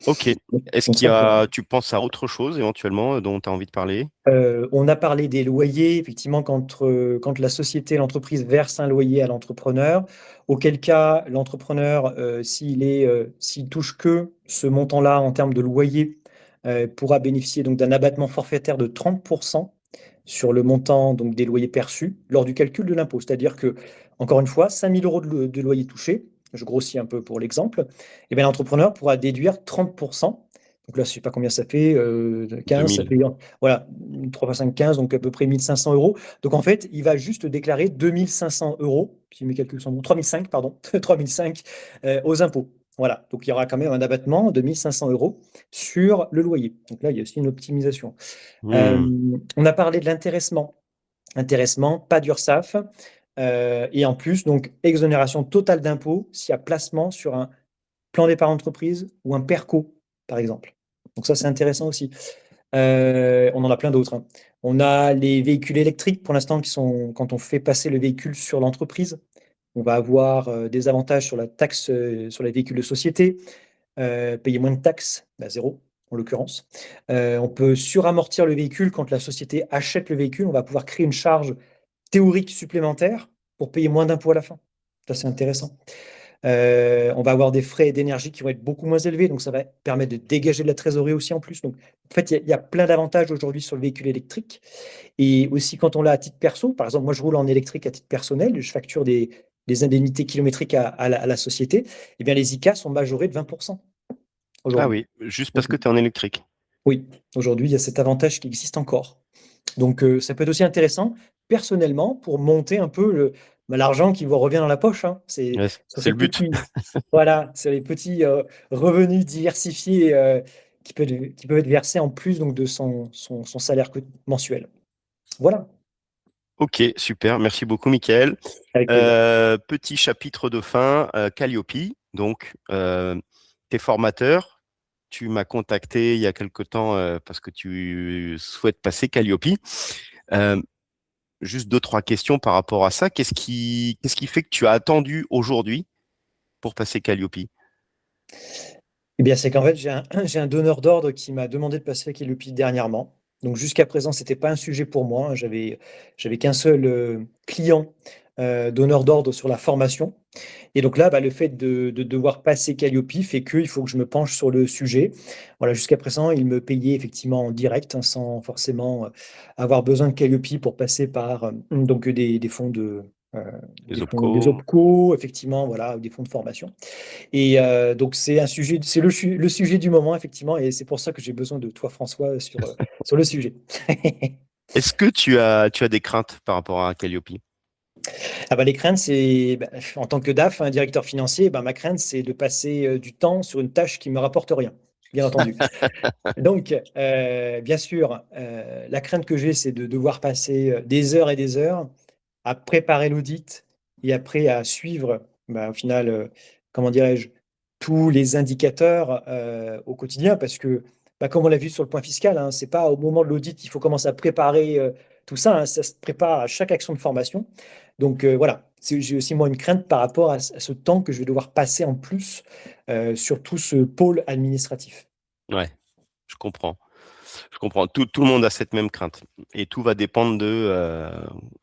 Ok. Est-ce Donc qu'il y ça pour a, tu penses à autre chose éventuellement dont tu as envie de parler? on a parlé des loyers, effectivement, quand la société, l'entreprise verse un loyer à l'entrepreneur, auquel cas l'entrepreneur, s'il touche que ce montant-là en termes de loyer, pourra bénéficier donc d'un abattement forfaitaire de 30 sur le montant donc des loyers perçus lors du calcul de l'impôt. C'est-à-dire que, encore une fois, 5 000 € de loyer touché, je grossis un peu pour l'exemple, et bien l'entrepreneur pourra déduire 30. Donc là, je ne sais pas combien ça fait, 15, ça 2000. fait voilà, 3 fois 5, 15, donc à peu près 1 500 €. Donc en fait, il va juste déclarer 2 500 €, si mes calculs sont bons, 3 500, pardon, 3 500 aux impôts. Voilà, donc il y aura quand même un abattement de 1 500 € sur le loyer. Donc là, il y a aussi une optimisation. Hmm. On a parlé de l'intéressement. Intéressement, pas d'Urssaf, et en plus, donc exonération totale d'impôt s'il y a placement sur un plan d'épargne entreprise ou un PERCO, par exemple. Donc ça, c'est intéressant aussi. On en a plein d'autres, hein. On a les véhicules électriques pour l'instant qui sont quand on fait passer le véhicule sur l'entreprise, on va avoir, des avantages sur la taxe, sur les véhicules de société, payer moins de taxes, bah 0 en l'occurrence. On peut suramortir le véhicule quand la société achète le véhicule, on va pouvoir créer une charge théorique supplémentaire pour payer moins d'impôts à la fin. Ça, c'est intéressant. On va avoir des frais d'énergie qui vont être beaucoup moins élevés, donc ça va permettre de dégager de la trésorerie aussi en plus. Donc, en fait, il y a plein d'avantages aujourd'hui sur le véhicule électrique. Et aussi, quand on l'a à titre perso, par exemple, moi, je roule en électrique à titre personnel, je facture des indemnités kilométriques à la société, eh bien, les ICA sont majorés de 20% Ah aujourd'hui. oui, juste parce Donc, que tu es en électrique. oui, aujourd'hui, il y a cet avantage qui existe encore. Donc, ça peut être aussi intéressant, personnellement, pour monter un peu l'argent qui vous revient dans la poche, hein. C'est Ouais, sur c'est ces le but. petits, voilà, sur les petits revenus diversifiés qui peuvent être versés en plus donc, de son salaire mensuel. Voilà, Ok, super. Merci beaucoup, Michael. avec plaisir. Petit chapitre de fin, Calliope. Donc, t'es formateur. Tu m'as contacté il y a quelque temps parce que tu souhaites passer Calliope. Euh, Juste deux, trois questions par rapport à ça. Qu'est-ce qui fait que tu as attendu aujourd'hui pour passer Calliope? Eh bien, c'est qu'en fait, j'ai un donneur d'ordre qui m'a demandé de passer avec Elopi dernièrement. Donc, jusqu'à présent, c'était pas un sujet pour moi, hein. J'avais qu'un seul client donneur d'ordre sur la formation. Et donc là, bah, le fait de devoir passer Calliope fait qu'il faut que je me penche sur le sujet. Voilà, jusqu'à présent, il me payait effectivement en direct, hein, sans forcément avoir besoin de Calliope pour passer par donc des fonds euh, Les des OPCO. OPCO, effectivement, voilà, des fonds de formation. Et donc c'est un sujet, c'est le sujet du moment, effectivement, et c'est pour ça que j'ai besoin de toi, François, sur le sujet. Est-ce que tu as des craintes par rapport à Calliope? Ah bah, les craintes, c'est bah, en tant que DAF, un directeur financier, bah, ma crainte, c'est de passer du temps sur une tâche qui me rapporte rien, bien entendu. Donc, bien sûr, la crainte que j'ai, c'est de devoir passer des heures et des heures à préparer l'audit et après à suivre, bah, au final, comment dirais-je, tous les indicateurs au quotidien, parce que, bah, comme on l'a vu sur le point fiscal, hein, c'est pas au moment de l'audit qu'il faut commencer à préparer tout ça, hein, ça se prépare à chaque action de formation. Donc voilà, j'ai aussi moi une crainte par rapport à ce temps que je vais devoir passer en plus sur tout ce pôle administratif. Ouais, je comprends. Je comprends. Tout le monde a cette même crainte. Et tout va dépendre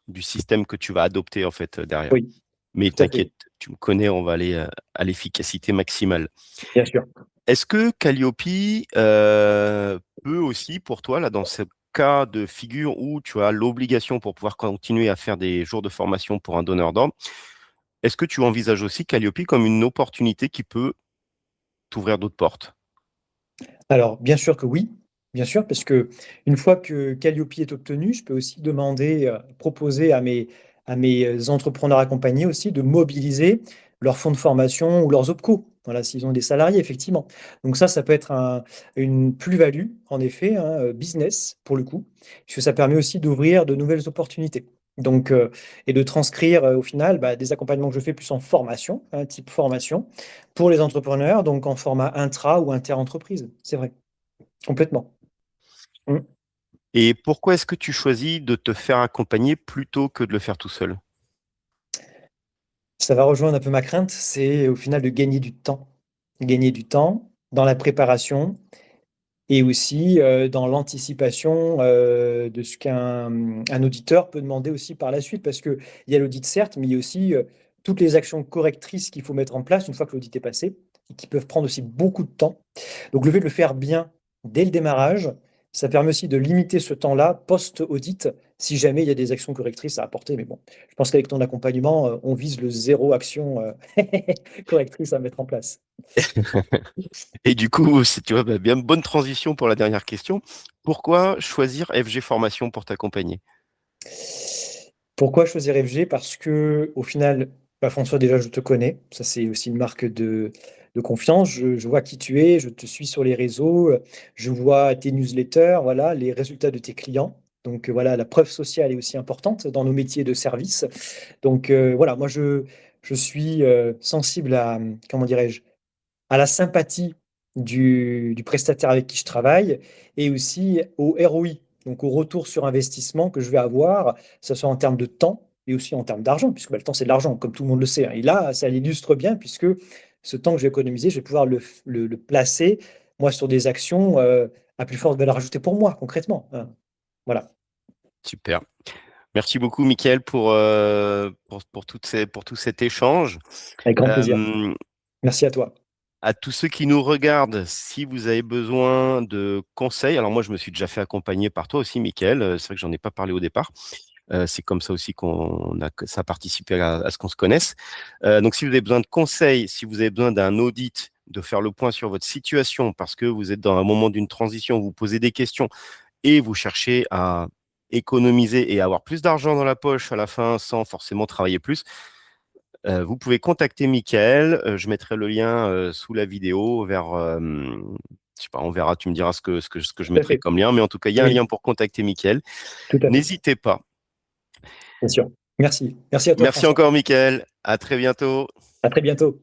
du système que tu vas adopter en fait derrière. Oui, Mais tout à fait, t'inquiète, tu me connais, on va aller à l'efficacité maximale. bien sûr. Est-ce que Calliope peut aussi, pour toi, là, dans cas de figure où tu as l'obligation pour pouvoir continuer à faire des jours de formation pour un donneur d'ordre, est-ce que tu envisages aussi Calliope comme une opportunité qui peut t'ouvrir d'autres portes? Alors, bien sûr que oui, bien sûr, parce que une fois que Calliope est obtenu, je peux aussi demander, proposer à mes, entrepreneurs accompagnés aussi de mobiliser leurs fonds de formation ou leurs OPCO. Voilà, s'ils ont des salariés, effectivement. Donc ça peut être une plus-value, en effet, hein, business, pour le coup, puisque ça permet aussi d'ouvrir de nouvelles opportunités. Donc, et de transcrire, au final, bah, des accompagnements que je fais plus en formation, hein, type formation, pour les entrepreneurs, donc en format intra ou inter-entreprise. C'est vrai, complètement. Mmh. Et pourquoi est-ce que tu choisis de te faire accompagner plutôt que de le faire tout seul? Ça va rejoindre un peu ma crainte, c'est au final de gagner du temps. Gagner du temps dans la préparation et aussi, dans l'anticipation, de ce un auditeur peut demander aussi par la suite. Parce qu'il y a l'audit certes, mais il y a aussi, toutes les actions correctrices qu'il faut mettre en place une fois que l'audit est passé et qui peuvent prendre aussi beaucoup de temps. Donc le fait de le faire bien dès le démarrage, ça permet aussi de limiter ce temps-là post-audit, si jamais il y a des actions correctrices à apporter. Mais bon, je pense qu'avec ton accompagnement, on vise le zéro action, correctrice à mettre en place. Et du coup, tu vois, bah, bien bonne transition pour la dernière question. Pourquoi choisir FG Formation pour t'accompagner? Pourquoi choisir FG? Parce que au final, bah, François, déjà, je te connais. Ça, c'est aussi une marque de confiance. Je vois qui tu es, je te suis sur les réseaux, je vois tes newsletters, voilà, les résultats de tes clients. Donc, voilà, la preuve sociale est aussi importante dans nos métiers de service. Donc, voilà, moi, je suis, sensible à, comment dirais-je? À la sympathie du prestataire avec qui je travaille et aussi au ROI, donc au retour sur investissement que je vais avoir, que ce soit en termes de temps et aussi en termes d'argent, puisque bah, le temps, c'est de l'argent, comme tout le monde le sait, hein. Et là, ça l'illustre bien, puisque ce temps que je vais économiser, je vais pouvoir le placer, moi, sur des actions à plus forte valeur ajoutée pour moi, concrètement, hein. Voilà, Super. Merci beaucoup, Mickaël, pour tout cet échange. avec grand plaisir. Euh, Merci à toi. à tous ceux qui nous regardent, si vous avez besoin de conseils, alors moi, je me suis déjà fait accompagner par toi aussi, Mickaël. C'est vrai que j'en ai pas parlé au départ. C'est comme ça aussi que ça a participé à ce qu'on se connaisse. Donc, si vous avez besoin de conseils, si vous avez besoin d'un audit, de faire le point sur votre situation parce que vous êtes dans un moment d'une transition, vous posez des questions et vous cherchez à économiser et avoir plus d'argent dans la poche à la fin sans forcément travailler plus, vous pouvez contacter Mickaël. Je mettrai le lien sous la vidéo vers, je sais pas, on verra, tu me diras ce que je Tout à mettrai fait. comme lien, mais en tout cas, il y a un Oui, lien pour contacter Mickaël. tout à fait, N'hésitez pas. bien sûr. Merci. Merci à toi, Merci François. encore, Mickaël. À très bientôt. À très bientôt.